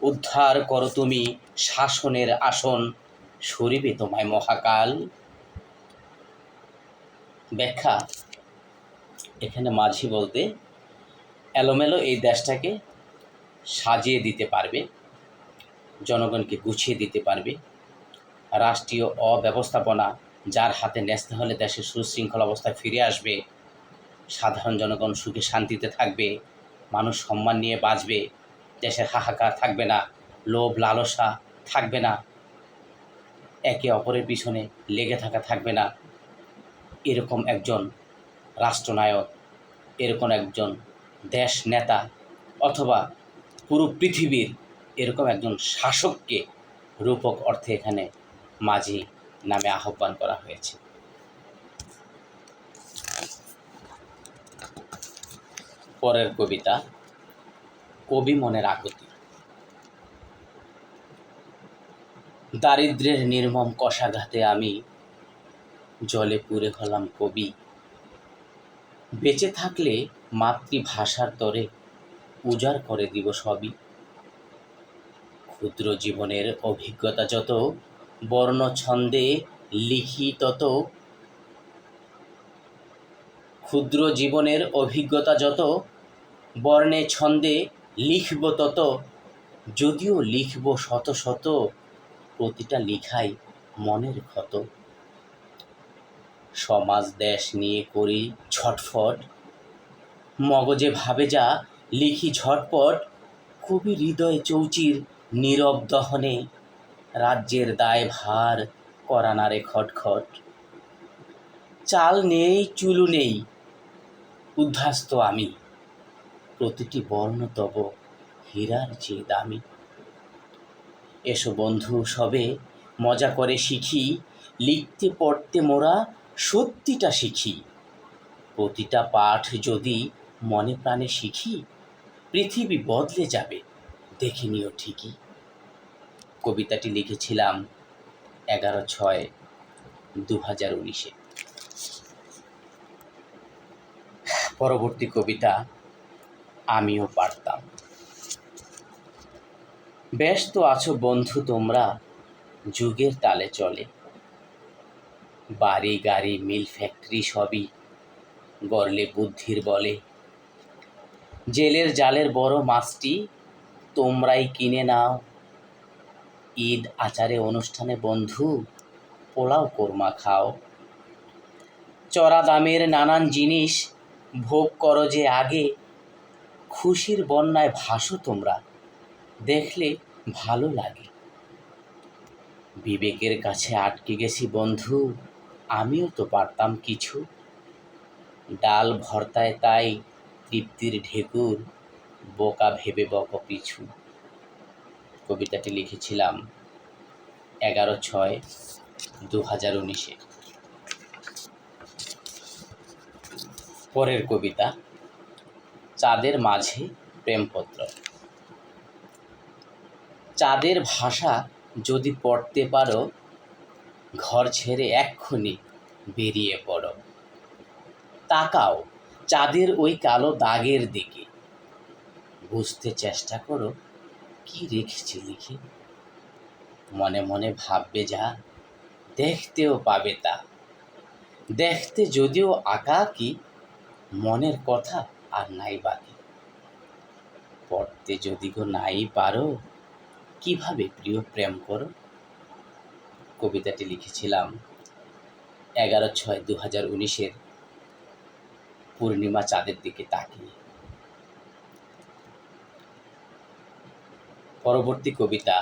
উদ্ধার করো তুমি শাসনের আসন, সরিবে তোমায় মহাকাল। ব্যাখ্যা। এখানে মাঝি বলতে এলোমেলো এই দেশটাকে সাজিয়ে দিতে পারবে, জনগণকে গুছিয়ে দিতে পারবে, রাষ্ট্রীয় অব্যবস্থাপনা যার হাতে ন্যস্ত হলে দেশের সুশৃঙ্খল অবস্থায় ফিরে আসবে, সাধারণ জনগণ সুখে শান্তিতে থাকবে, মানুষ সম্মান নিয়ে বাঁচবে, দেশের হাহাকার থাকবে না, লোভ লালসা থাকবে না, একে অপরের পিছনে লেগে থাকা থাকবে না। এরকম একজন রাষ্ট্রনায়ক, এরকম একজন দেশ নেতা অথবা পুরো পৃথিবীর এরকম একজন শাসককে রূপক অর্থে এখানে মাঝি নামে আহ্বান করা হয়েছে। পরের কবিতা, কবি মনের আকুতি। দারিদ্র্যের নির্মম কষাঘাতে আমি জলে পুড়ে হলাম কবি। বেঁচে থাকলে মাতৃভাষার তরে উজাড় করে দিব সবই। ক্ষুদ্র জীবনের অভিজ্ঞতা যত বর্ণ ছন্দে লিখি তত, ক্ষুদ্র জীবনের অভিজ্ঞতা যত বর্ণে ছন্দে লিখব তত, যদিও লিখব শত শত, প্রতিটা লিখাই মনের ক্ষত। সমাজ দেশ নিয়ে করি ছটফট, মগজে ভাবে যা লিখি ঝটপট। কবি হৃদয় চৌচির নীরব দহনে, রাজ্যের দায় ভার করা না রে খটখট। চাল নেই চুলু নেই উদ্ধাস্ত আমি, প্রতিটি বর্ণ তব হীরার চেয়ে দামি। এসো বন্ধু সবে মজা করে শিখি, লিখতে পড়তে মোরা সত্যিটা শিখি। প্রতিটা পাঠ যদি মনে প্রাণে শিখি, পৃথিবী বদলে যাবে দেখে নিও ঠিকই। কবিতাটি লিখেছিলাম 11/6/2019। পরবর্তী কবিতা, আমিও পারতাম। ব্যস্ত আছো বন্ধু তোমরা, যুগের তালে চলে, বাড়ি গাড়ি মিল ফ্যাক্টরি সবই গড়লে বুদ্ধির বলে। জেলের জালের বড় মাছটি তোমরাই কিনে নাও, ঈদ আচারে অনুষ্ঠানে বন্ধু পোলাও কোরমা খাও। চড়া দামের নানান জিনিস ভোগ করো যে আগে, খুশির বন্যায় ভাসো তোমরা, দেখলে ভালো লাগে। বিবেকের কাছে আটকে গেছি বন্ধু, আমিও তো পারতাম কিছু। ডাল ভর্তায় তাই তৃপ্তির ঢেকুর, বোকা ভেবে বক পিছু। কবিতাটি লিখেছিলাম 11/6/2019। পরের কবিতা, চাঁদের মাঝে প্রেমপত্র। চাঁদের ভাষা যদি পড়তে পারো, ঘর ছেড়ে এক্ষুনি বেরিয়ে পড়ো। তাকাও চাঁদের ওই কালো দাগের দিকে, বুঝতে চেষ্টা করো কি রেখেছি লিখে। মনে মনে ভাববে যা, দেখতেও পাবে তা। দেখতে যদিও আঁকাআঁকি, মনের কথা আর নাই বাকি। পড়তে যদি গো নাই পারো, কিভাবে প্রিয় প্রেম করো। কবিতাটি লিখেছিলাম 11/6/2019 পূর্ণিমা চাঁদের দিকে তাকিয়ে। পরবর্তী কবিতা,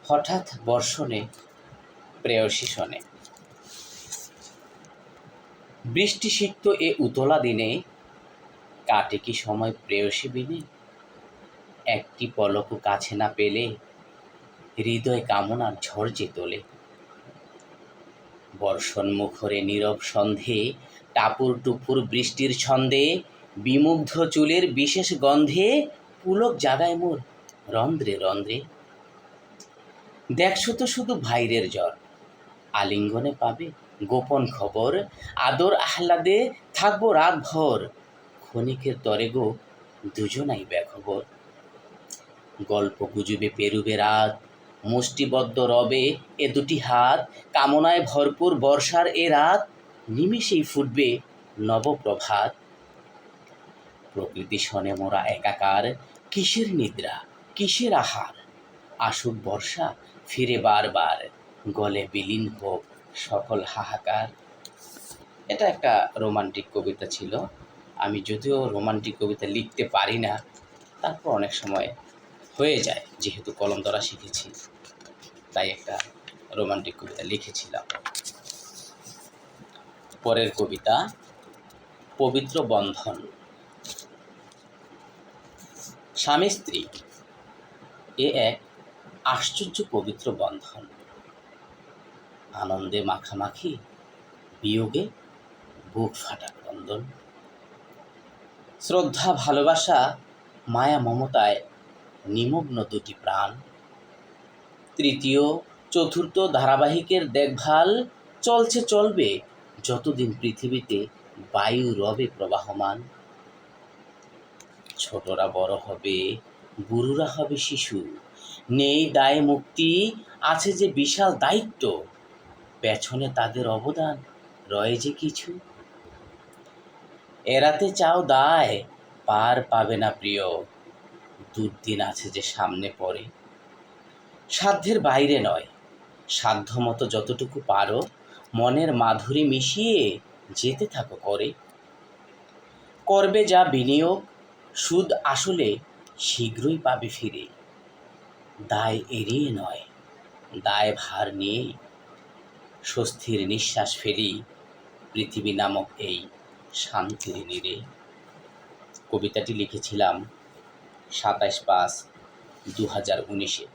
হঠাৎ বর্ষণে প্রেয়সী শোনে। বৃষ্টি সিক্ত এ উতলা দিনে, কাটে কি সময় প্রেয়সী বিনে। একটি পলকও কাছে না পেলে, হৃদয় কামনার ঝড় যে তোলে। বর্ষণ মুখরে নীরব সন্ধে, টাপুর টুপুর বৃষ্টির ছন্দে, বিমুগ্ধ চুলের বিশেষ গন্ধে, পুলক জাগায় মোর রন্ধ্রে রন্ধ্রে। দেখছো তো শুধু ভাইরের জ্বর, আলিঙ্গনে পাবে গোপন খবর। আদর আহ্লাদে থাকবো রাত ভর, ক্ষণিকের তরে গো দুজনাই বেখবর। গল্প গুজবে পেরুবে রাত, মুষ্টিবদ্ধ রবে এ দুটি হাত। কামনায় ভরপুর বর্ষার এ রাত, নিমেষেই ফুটবে নবপ্রভাত। প্রকৃতি শনে মোরা একাকার, কিসের নিদ্রা কিসের আহার। আসুক বর্ষা ফিরে বারবার, গলে বিলীন হোক সকল হাহাকার। এটা একটা রোমান্টিক কবিতা ছিল। আমি যদিও রোমান্টিক কবিতা লিখতে পারি না, তারপর অনেক সময় হয়ে যায়, যেহেতু কলম ধরা শিখেছি, তাই একটা রোমান্টিক কবিতা লিখেছিলাম। পরের কবিতা, পবিত্র বন্ধন। স্বামী স্ত্রী এ এক আশ্চর্য পবিত্র বন্ধন, আনন্দে মাখামাখি, বিয়োগে বুক ফাটা ক্রন্দন। শ্রদ্ধা ভালোবাসা মায়া মমতায় নিমগ্ন দুটি প্রাণ। তৃতীয় চতুর্থ ধারাবাহিকের দেখভাল চলছে চলবে যতদিন পৃথিবীতে বায়ু রবে প্রবাহমান। ছোটরা বড় হবে, বুড়োরা হবে শিশু, নেই দায় মুক্তি, আছে যে বিশাল দায়িত্ব, পেছনে তাদের অবদান রয়ে যে কিছু। এড়াতে চাও দায়, পার পাবে না প্রিয়, দুর্দিন আছে যে সামনে পড়ে। সাধ্যের বাইরে নয়, সাধ্যমতো যতটুকু পারো মনের মাধুরী মিশিয়ে যেতে থাকো করে। করবে যা বিনিয়োগ, সুদ আসলে শীঘ্রই পাবে ফিরে। দায় এড়িয়ে নয়, দায় ভার নিয়ে স্বস্তির নিঃশ্বাস ফেলি পৃথিবী নামক এই শান্তির নীড়ে। কবিতাটি লিখেছিলাম 27/5/2019-এ।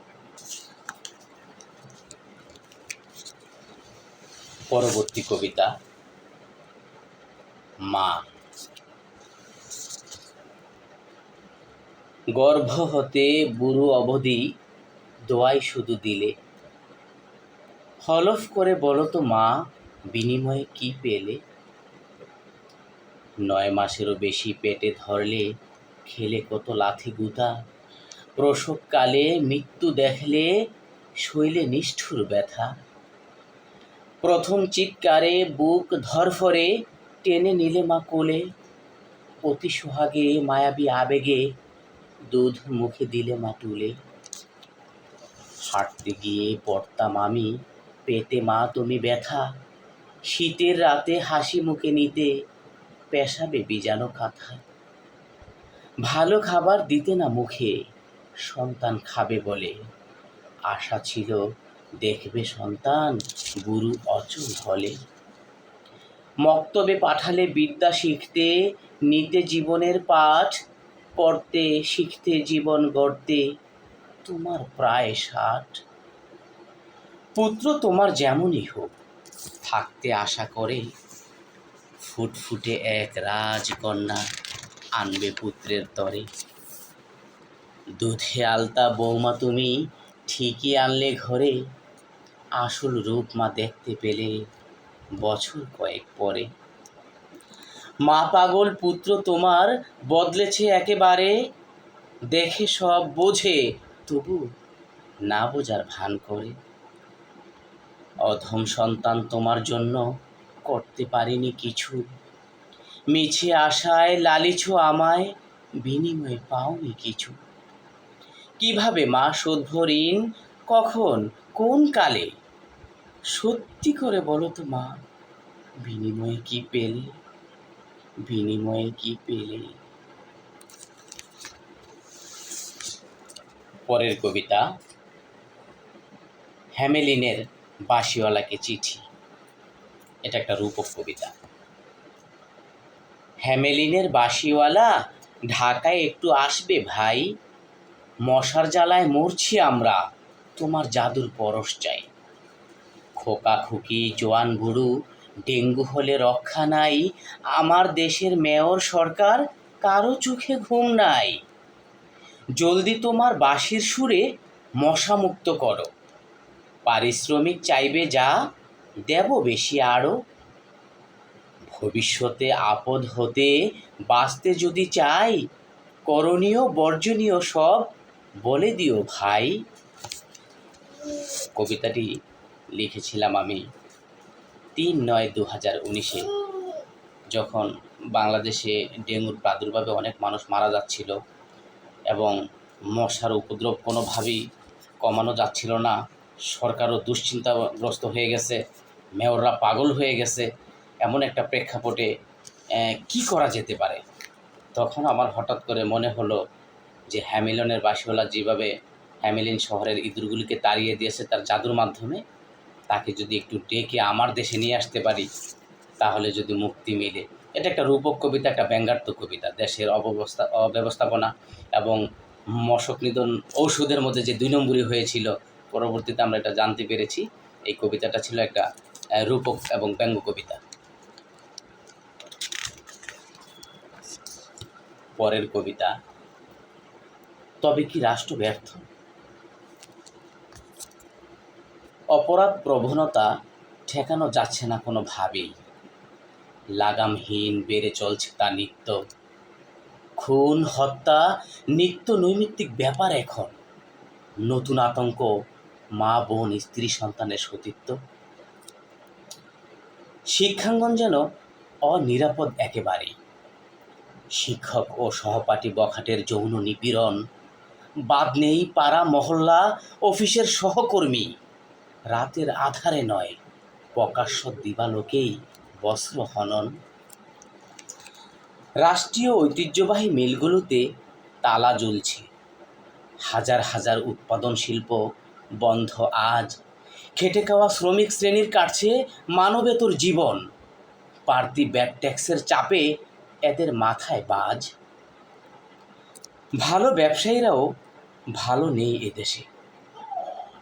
পরবর্তী কবিতা, মা। গর্ভ হতে বুড়ো অবধি দোয়াই শুধু দিলে, হলফ করে বলো তো মা, বিনিময়ে কি পেলে। 9 মাসেরও বেশি পেটে ধরলে খেলে কত লাথি গুঁতা, প্রসবকালে মৃত্যু দেখলে শৈলে নিষ্ঠুর ব্যথা। প্রথম চিৎকারে বুক ধরফরে টেনে নিলে মা কোলে, অতি সোহাগে মায়াবী আবেগে দুধ মুখে দিলে মা তুলে। হাঁটতে গিয়ে পড়তাম আমি, পেটে মা তুমি ব্যথা, শীতের রাতে হাসি মুখে নিতে পেশাবে বিজানো কাঁথা। ভালো খাবার দিতে না মুখে, সন্তান খাবে বলে, আশা ছিল দেখবে সন্তান গুরু অচল হলে। মক্তবে পাঠালে বিদ্যা শিখতে, নিতে জীবনের পাঠ, পড়তে শিখতে জীবন গড়তে তোমার প্রায় 60। পুত্র তোমার যেমনই হোক থাকতে আশা করে, ফুটফুটে এক রাজকন্যা আনবে পুত্রের তরে। দুধে আলতা বৌমা তুমি ঠিকই আনলে ঘরে, আসল রূপ মা দেখতে পেলে বছর কয়েক পরে। মা পাগল পুত্র তোমার বদলেছে একেবারে, দেখে সব বোঝে তবু না বোঝার ভান করে। অধম সন্তান তোমার জন্য করতে পারিনি কিছু, মিছে আশায় লালিছ আমায়, বিনিময়ে পাওনি কিছু। কিভাবে মা শোধব ঋণ, কখন কোন কালে, সত্যি করে বলো তো মা, বিনিময়ে কি পেলে, বিনিময়ে কি পেলে। পরের কবিতা, হেমেলিনের বাঁশিওয়ালাকে চিঠি। এটা একটা রূপক কবিতা। হেমেলিনের বাঁশিওয়ালা ঢাকায় একটু আসবে ভাই, মশার জ্বালায় মরছি আমরা, তোমার জাদুর পরশ চাই। খোকা খুকি জোয়ান বুড়ো ডেঙ্গু হলে রক্ষা নাই, আমার দেশের মেয়র সরকার কারো চোখে ঘুম নাই। জলদি তোমার বাঁশির সুরে মশা মুক্ত করো, পারিশ্রমিক চাইবে যা দেব বেশি আরও। ভবিষ্যতে আপদ হতে বাঁচতে যদি চাই, করণীয় বর্জনীয় সব বলে দিও ভাই। কবিতাটি লিখেছিলাম আমি 3/9/2019-এ, যখন বাংলাদেশে ডেঙ্গুর প্রাদুর্ভাবে অনেক মানুষ মারা যাচ্ছিল এবং মশার উপদ্রব কোনোভাবেই কমানো যাচ্ছিল না। সরকারও দুশ্চিন্তাগ্রস্ত হয়ে গেছে, মেয়ররা পাগল হয়ে গেছে, এমন একটা প্রেক্ষাপটে কি করা যেতে পারে? তখন আমার হঠাৎ করে মনে হলো যে হ্যামিলনের বাসিওয়ালা যেভাবে হ্যামিলিন শহরের ইঁদুরগুলিকে তাড়িয়ে দিয়েছে তার জাদুর মাধ্যমে, তাকে যদি একটু ডেকে আমার দেশে নিয়ে আসতে পারি, তাহলে যদি মুক্তি মিলে। এটা একটা রূপক কবিতা, একটা ব্যঙ্গাত্মক কবিতা। দেশের অব্যবস্থাপনা এবং মশক নিধন ঔষধের মধ্যে যে ২ নম্বরই হয়েছিল, পরবর্তীতে আমরা এটা জানতে পেরেছি। এই কবিতাটা ছিল একটা রূপক এবং ব্যঙ্গ কবিতা। পরের কবিতা, তবে কি রাষ্ট্র ব্যর্থ? অপরাধ প্রবণতা ঠেকানো যাচ্ছে না কোনোভাবেই। লাগামহীন বেড়ে চলছে তা নিত্য। খুন হত্যা নিত্য নৈমিত্তিক ব্যাপার এখন। নতুন আতঙ্ক, মা বোন স্ত্রী সন্তানের সতীত্ব। শিক্ষাঙ্গন যেন অনিরাপদ একেবারেই। শিক্ষক ও সহপাঠী বখাটের যৌন নিপীড়ন। বাদ নেই পাড়া মহল্লা অফিসের সহকর্মী। রাতের আধারে নয়, প্রকাশ্য দিবালোকেই বস্ত্র হনন। রাষ্ট্রীয় ঐতিহ্যবাহী মিলগুলোতে তালা ঝুলছে। হাজার হাজার উৎপাদন শিল্প বন্ধ আজ। খেটে খাওয়া শ্রমিক শ্রেণীর কাটছে মানবেতর জীবন। বাড়তি ব্যাট ট্যাক্সের চাপে এদের মাথায় বাজ। ভালো ব্যবসায়ীরাও ভালো নেই এদেশে।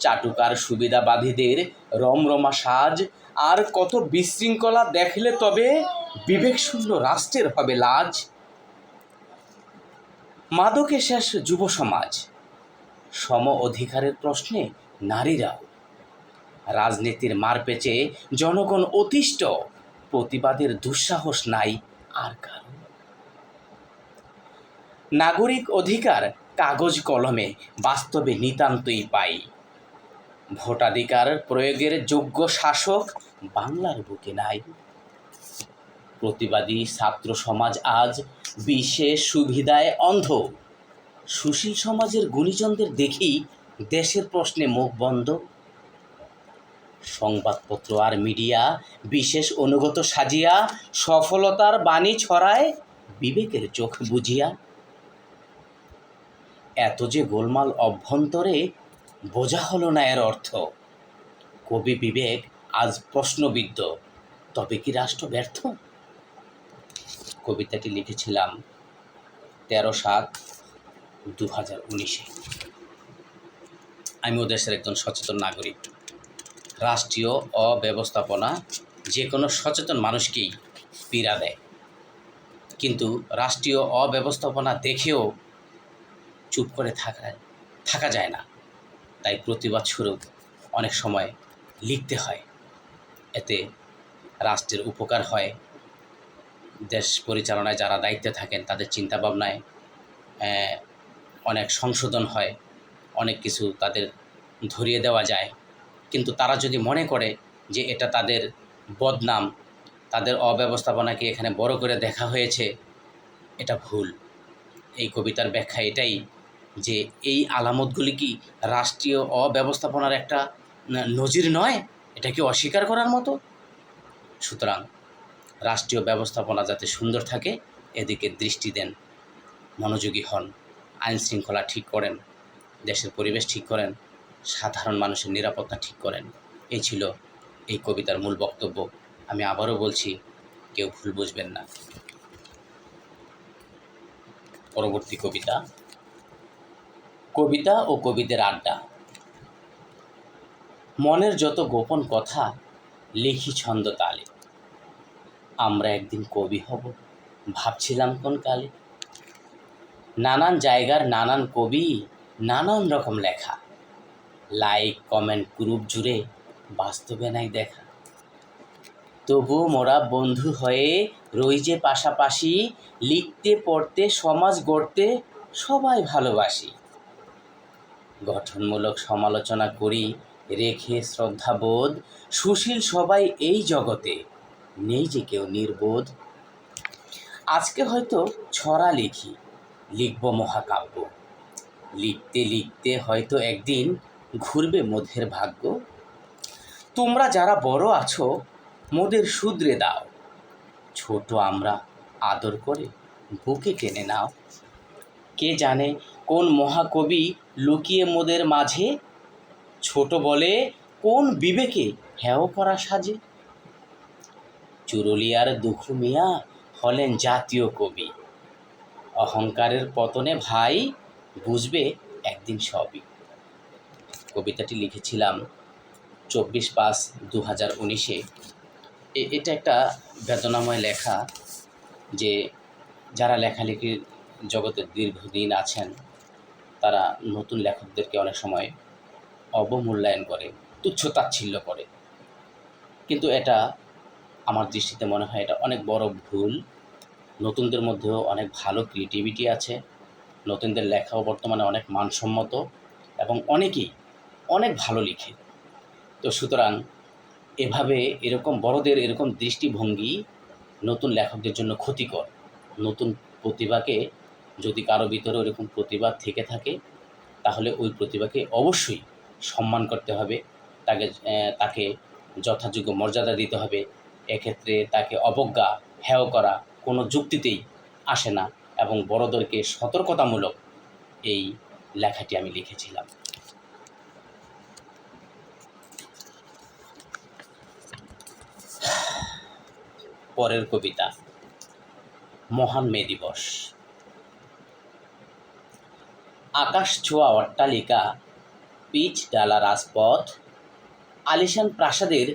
চাটুকার সুবিধাবাদীদের রমরমা সাজ। আর কত বিশৃঙ্খলা দেখলে তবে বিবেকশূন্য রাষ্ট্রের হবে লাজ। মাদকে শেষ যুব সমাজ। সম অধিকারের প্রশ্নে নারীরাও। রাজনীতির মারপেচে জনগণ অতিষ্ঠ। প্রতিবাদের দুঃসাহস নাই আর কারো। নাগরিক অধিকার কাগজ কলমে, বাস্তবে নিতান্তই পাই। ভোটাধিকার প্রয়োগের যোগ্য শাসক বাংলার বুকে নাই। প্রতিবাদী ছাত্র সমাজ আজ বিশেষ সুবিধায় অন্ধ। সুশীল সমাজের গুণীজনদের দেখি দেশের প্রশ্নে মুখ বন্ধ। সংবাদপত্র আর মিডিয়া বিশেষ অনুগত সাজিয়া সফলতার বাণী ছড়ায় বিবেকের চোখ বুঝিয়া। এত যে গোলমাল অভ্যন্তরে, বোঝা হলো না এর অর্থ। কবি বিবেক আজ প্রশ্নবিদ্ধ, তবে কি রাষ্ট্র ব্যর্থ? কবিতাটি লিখেছিলাম 13/7/2019। আমিও দেশের একজন সচেতন নাগরিক। রাষ্ট্রীয় অব্যবস্থাপনা যে কোনো সচেতন মানুষকেই পীড়া দেয়, কিন্তু রাষ্ট্রীয় অব্যবস্থাপনা দেখেও চুপ করে থাকা যায় না। তাই প্রতিবাদ স্বরূপ অনেক সময় লিখতে হয়। এতে রাষ্ট্রের উপকার হয়। দেশ পরিচালনায় যারা দায়িত্বে থাকেন তাদের চিন্তাভাবনায় অনেক সংশোধন হয়, অনেক কিছু তাদের ধরিয়ে দেওয়া যায়। কিন্তু তারা যদি মনে করে যে এটা তাদের বদনাম, তাদের অব্যবস্থাপনাকে এখানে বড় করে দেখা হয়েছে, এটা ভুল। এই কবিতার ব্যাখ্যা এটাই যে এই আলামতগুলি কি রাষ্ট্রীয় অব্যবস্থাপনার একটা নজির নয়? এটা কি অস্বীকার করার মতো? সুতরাং রাষ্ট্রীয় ব্যবস্থাপনা যাতে সুন্দর থাকে এদিকে দৃষ্টি দেন, মনোযোগী হন, আইন শৃঙ্খলা ঠিক করেন, দেশের পরিবেশ ঠিক করেন, সাধারণ মানুষের নিরাপত্তা ঠিক করেন। এই ছিল এই কবিতার মূল বক্তব্য। আমি আবারও বলছি, কেউ ভুল বুঝবেন না। পরবর্তী কবিতা, কবিতা ও কবিদের আড্ডা। মনের যত গোপন কথা লিখি ছন্দ তালে। আমরা একদিন কবি হব ভাবছিলাম কোন কালে। নানান জায়গার নানান কবি, নানান রকম লেখা। লাইক কমেন্ট গ্রুপ জুড়ে বাস্তবে নাই দেখা। তবুও মোরা বন্ধু হয়ে রই যে পাশাপাশি। লিখতে পড়তে সমাজ গড়তে সবাই ভালোবাসি। গঠনমূলক সমালোচনা করি রেখে শ্রদ্ধাবোধ। সুশীল সবাই এই জগতে, নেই যে কেউ নির্বোধ। আজকে হয়তো ছড়া লিখব মহাকাব্য। লিখতে লিখতে হয়তো একদিন ঘুরবে মোদের ভাগ্য। তোমরা যারা বড় আছো মোদের শুধরে দাও, ছোট আমরা আদর করে বুকে টেনে নাও। কে জানে কোন মহাকবি লুকিয়ে মোদের মাঝে, ছোট বলে কোন বিবেকে হেয় করা সাজে। চুরুলিয়ার দুখু মিয়া হলেন জাতীয় কবি, অহংকারের পতনে ভাই বুঝবে একদিন সবই। কবিতাটি লিখেছিলাম 24/5/2019-এ। এটা একটা বেদনাময় লেখা, যে যারা লেখালেখির জগতে দীর্ঘদিন আছেন তারা নতুন লেখকদেরকে অনেক সময় অবমূল্যায়ন করে, তুচ্ছ-তাচ্ছিল্য করে। কিন্তু এটা আমার দৃষ্টিতে মনে হয় এটা অনেক বড় ভুল। নতুনদের মধ্যেও অনেক ভালো ক্রিয়েটিভিটি আছে, নতুনদের লেখাও বর্তমানে অনেক মানসম্মত এবং অনেকেই অনেক ভালো লিখে। তো সুতরাং এভাবে এরকম বড়দের এরকম দৃষ্টিভঙ্গি নতুন লেখকদের জন্য ক্ষতিকর। নতুন প্রতিভাকে, যদি কারো ভিতরে এরকম প্রতিভা থেকে থাকে তাহলে ওই প্রতিভাকে অবশ্যই সম্মান করতে হবে, তাকে যথাযোগ্য মর্যাদা দিতে হবে। এক্ষেত্রে তাকে অবজ্ঞা, হেয় করা কোনো যুক্তিতেই আসে না, এবং বড়দেরকে সতর্কতামূলক এই লেখাটি আমি লিখেছিলাম। পরের কবিতা, মহান মে দিবস। আকাশ ছোঁয়া অট্টালিকা, পিচ ডালা রাজপথ, আলিশান প্রাসাদের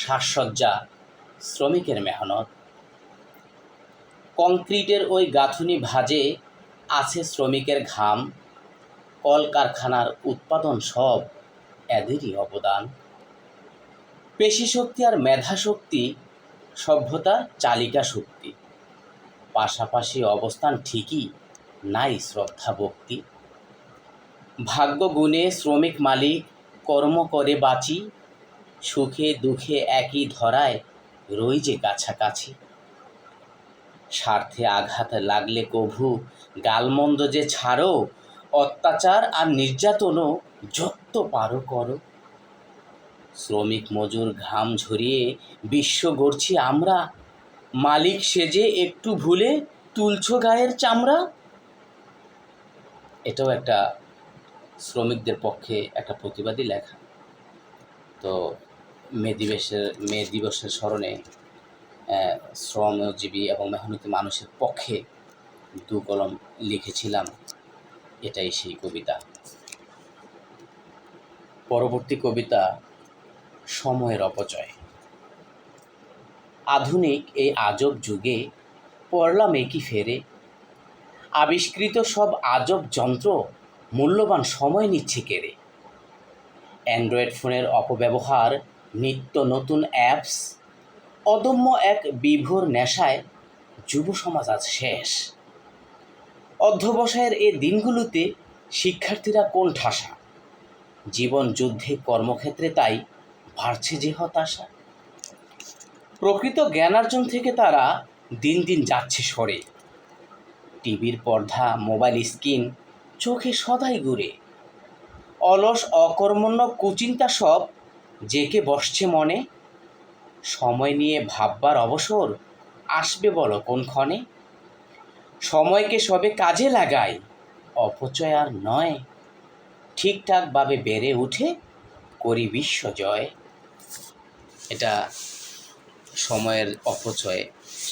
সাজসজ্জা, শ্রমিকের মেহনত। কংক্রিটের ওই গাঁথুনি ভাঁজে আছে শ্রমিকের ঘাম, কলকারখানার উৎপাদন সব এদেরই অবদান। পেশিশক্তি আর মেধাশক্তি সভ্যতার চালিকা শক্তি, পাশাপাশি অবস্থান ঠিকই, নাই শ্রদ্ধা ভক্তি। ভাগ্য গুণে শ্রমিক মালিক কর্ম করে বাঁচি, সুখে দুঃখে একই ধরায় রই যে কাছাকাছি। স্বার্থে আঘাত লাগলে কভু গালমন্দ যে ছাড়ো, অত্যাচার আর নির্যাতনও যত পারো করো। শ্রমিক মজুর ঘাম ঝরিয়ে বিশ্ব গড়ছি আমরা, মালিক সেজে একটু ভুলে তুলছ গায়ের চামড়া। এটাও একটা শ্রমিকদের পক্ষে একটা প্রতিবাদী লেখা। তো মে দিবসের স্মরণে শ্রমজীবী এবং মেহনতি মানুষের পক্ষে দু কলম লিখেছিলাম, এটাই সেই কবিতা। পরবর্তী কবিতা, সময়ের অপচয়। আধুনিক এই আজব যুগে পড়লাম একই ফেরে, আবিষ্কৃত সব আজব যন্ত্র মূল্যবান সময় নিচ্ছে কেড়ে। অ্যান্ড্রয়েড ফোনের অপব্যবহার, নিত্য নতুন অ্যাপস, অদম্য এক বিভোর নেশায় যুব সমাজ আজ শেষ। অধ্যবসায়ের এ দিনগুলোতে শিক্ষার্থীরা কোন ঠাসা, জীবন যুদ্ধে কর্মক্ষেত্রে তাই বাড়ছে যে হতাশা। প্রকৃত জ্ঞানার্জন থেকে তারা দিন দিন যাচ্ছে সরে, টিভির পর্দা, মোবাইল স্ক্রিন চোখে সদাই ঘুরে। অলস অকর্মণ্য কুচিন্তা সব জেকে বসছে মনে, সময় নিয়ে ভাববার অবসর আসবে বলো কোনক্ষণে। সময়কে সবে কাজে লাগাই, অপচয় আর নয়, ঠিকঠাকভাবে বেড়ে উঠে করি বিশ্ব জয়। এটা সময়ের অপচয়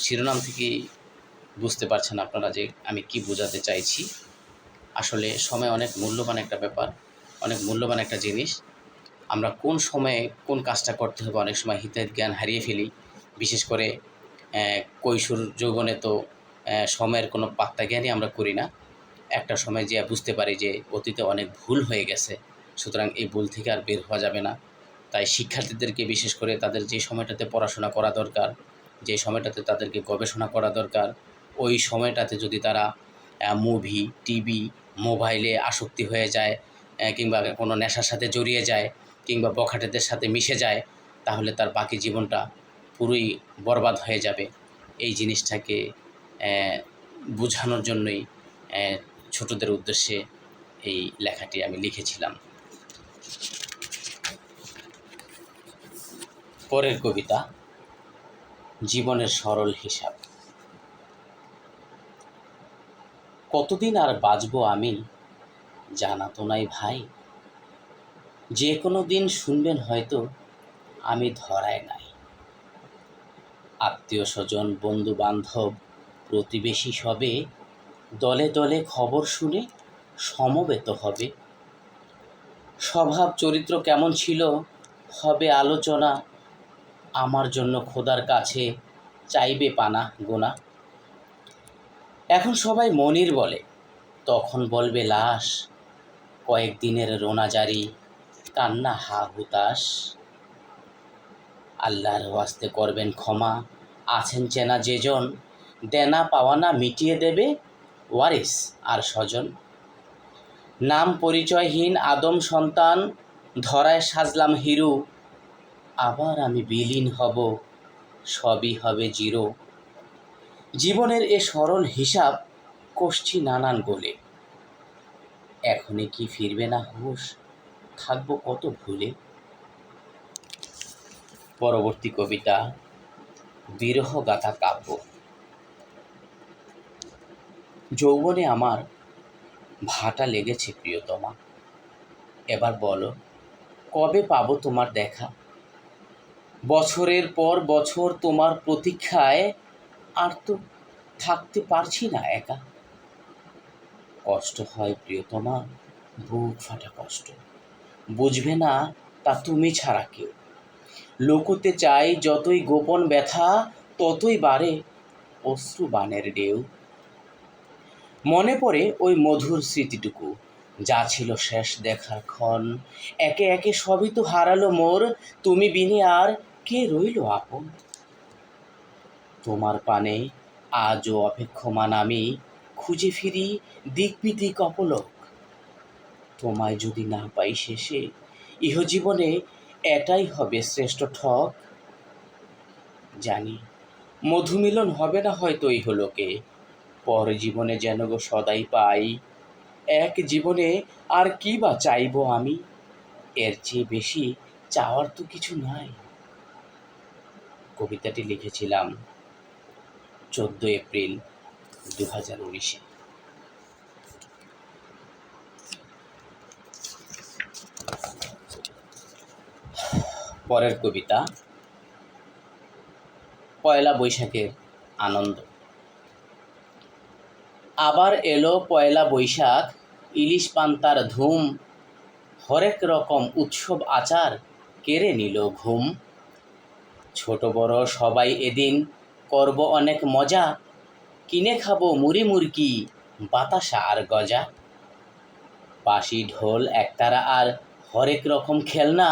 শিরোনাম থেকেই বুঝতে পারছেন আপনারা যে আমি কি বোঝাতে চাইছি। আসলে সময় অনেক মূল্যবান একটা ব্যাপার, অনেক মূল্যবান একটা জিনিস। আমরা কোন সময়ে কোন কাজটা করতে হবে অনেক সময় হিতাহিত জ্ঞান হারিয়ে ফেলি। বিশেষ করে কৈশোর যৌবনে তো সময়ের কোনো পাত্তা জ্ঞানই আমরা করি না। একটা সময় যে বুঝতে পারি যে অতীতে অনেক ভুল হয়ে গেছে, সুতরাং এই ভুল থেকে আর বের হওয়া যাবে না। তাই শিক্ষার্থীদেরকে বিশেষ করে তাদের যে সময়টাতে পড়াশোনা করা দরকার, যে সময়টাতে তাদেরকে গবেষণা করা দরকার, ওই সময়টাতে যদি তারা মুভি, টিভি, মোবাইলে আসক্তি হয়ে যায়, কিংবা কোনো নেশার সাথে জড়িয়ে যায়, কিংবা বখাটেদের সাথে মিশে যায়, তাহলে তার বাকি জীবনটা পুরোই বরবাদ হয়ে যাবে। এই জিনিসটাকে বোঝানোর জন্যই ছোটদের উদ্দেশ্যে এই লেখাটি আমি লিখেছিলাম। পরের কবিতা, জীবনের সরল হিসাব। কতদিন আর বাঁচবো আমি, জানা তো নাই ভাই। যে কোনো দিন শুনবেন হয়তো আমি ধরায় নাই। আত্মীয় স্বজন, বন্ধু বান্ধব, প্রতিবেশী সবে দলে দলে খবর শুনে সমবেত হবে। স্বভাব চরিত্র কেমন ছিল হবে আলোচনা। আমার জন্য খোদার কাছে চাইবে পানা গোনা। এখন সবাই মনির বলে, তখন বলবে লাশ। কয়েকদিনের রোনাজারি, কান্না হা হুতাশ। আল্লাহর ওয়াস্তে করবেন ক্ষমা, আছেন চেনা যেজন। দেনা পাওয়ানা মিটিয়ে দেবে ওয়ারিস আর স্বজন। নাম পরিচয়হীন আদম সন্তান, ধরায় সাজলাম হিরো। আবার আমি বিলীন হব, সবই হবে জিরো। জীবনের এ সরল হিসাব কষছি নানান গোলে। এখনই কি ফিরবে না হুঁশ, থাকবো কত ভুলে। পরবর্তী কবিতা, বিরহ গাথা কাব্য। যৌবনে আমার ভাটা লেগেছে প্রিয়তমা। এবার বলো কবে পাবো তোমার দেখা। বছরের পর বছর তোমার প্রতীক্ষায় আর তো থাকতে পারছি না একা। কষ্ট হয় প্রিয়তমা, বুক ফাটা কষ্ট। বুঝবে না তা তুমি ছাড়া কেউ। লুকুতে চাই যতই গোপন ব্যথা, ততই বাড়ে অশ্রু বানের ঢেউ। মনে পড়ে ওই মধুর স্মৃতিটুকু, যা ছিল শেষ দেখার ক্ষণ। একে একে সবই তো হারালো মোর, তুমি বিনে আর কে রইল আপন। তোমার পানে আজও অপেক্ষমান আমি, খুঁজে ফিরি দিক বিদিক অপলক। তোমায় যদি না পাই শেষে, ইহজীবনে এটাই হবে শ্রেষ্ঠ ঠক। জানি মধুমিলন হবে না হয়তো ইহলোকে, পর জীবনে যেন গো সদাই পাই। এক জীবনে আর কি বা চাইবো আমি, এর চেয়ে বেশি চাওয়ার তো কিছু নাই। কবিতাটি লিখেছিলাম 14 এপ্রিল 2019-এ। পরের কবিতা, পয়লা বৈশাখের আনন্দ। আবার এলো পয়লা বৈশাখ, ইলিশ পান্তার ধুম। হরেক রকম উৎসব আচার কেড়ে নিল ঘুম। ছোট বড় সবাই এদিন করব অনেক মজা। কিনে খাবো মুড়ি মুরকি, বাতাসা আর গজা। বাঁশি ঢোল একতারা আর হরেক রকম খেলনা,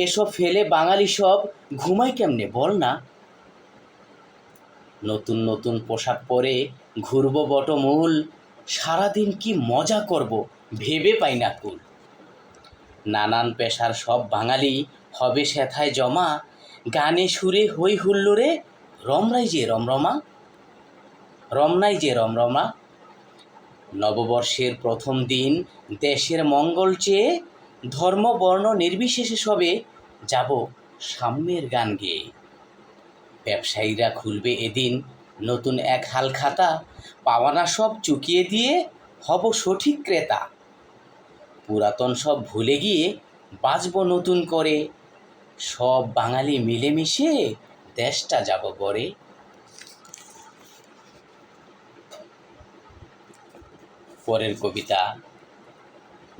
এসব ফেলে বাঙালি সব ঘুমায় কেমনে বল না। নতুন নতুন পোশাক পরে ঘুরবো বটমূল। সারাদিন কি মজা করব ভেবে পাই না কুল। নানান পেশার সব বাঙালি হবে সেথায় জমা। গানে সুরে হই হুল্লোড়ে রমরাই যে রমরমা, রমনাই যে রমরমা। নববর্ষের প্রথম দিন দেশের মঙ্গল চেয়ে, ধর্ম বর্ণ নির্বিশেষে সবে যাব সাম্যের গান গেয়ে। ব্যবসায়ীরা খুলবে এদিন নতুন এক হাল খাতা। পাওয়ানা সব চুকিয়ে দিয়ে হব সঠিক ক্রেতা। পুরাতন সব ভুলে গিয়ে বাঁচব নতুন করে। সব বাঙালি মিলেমিশে দেশটা যাব গড়ে। পরের কবিতা,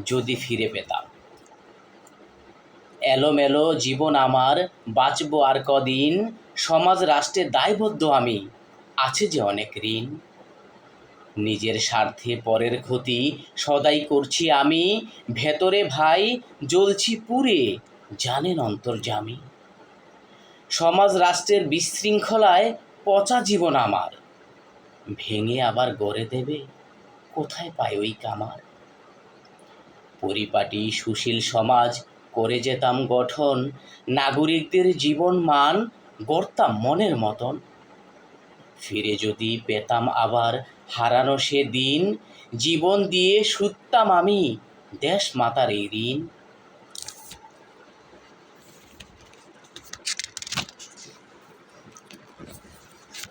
যদি ফিরে পেতাম। এলোমেলো জীবন আমার, বাঁচবো আর কদিন। সমাজ রাষ্ট্রে দায়বদ্ধ আমি, আছে যে অনেক ঋণ। নিজের স্বার্থে পরের ক্ষতি সদাই করছি আমি। ভেতরে ভাই জ্বলছি পুড়ে, জানেন অন্তর্যামী। সমাজ রাষ্ট্রের বিশৃঙ্খলায় পচা জীবন আমার। ভেঙে আবার গড়ে দেবে কোথায় পায় ওই কামার। পরিপাটি সুশীল সমাজ করে যেতাম গঠন। নাগরিকদের জীবন মান গড়তাম মনের মতন। ফিরে যদি পেতাম আবার হারানো সে দিন, জীবন দিয়ে শুধতাম আমি দেশ মাতার এই ঋণ।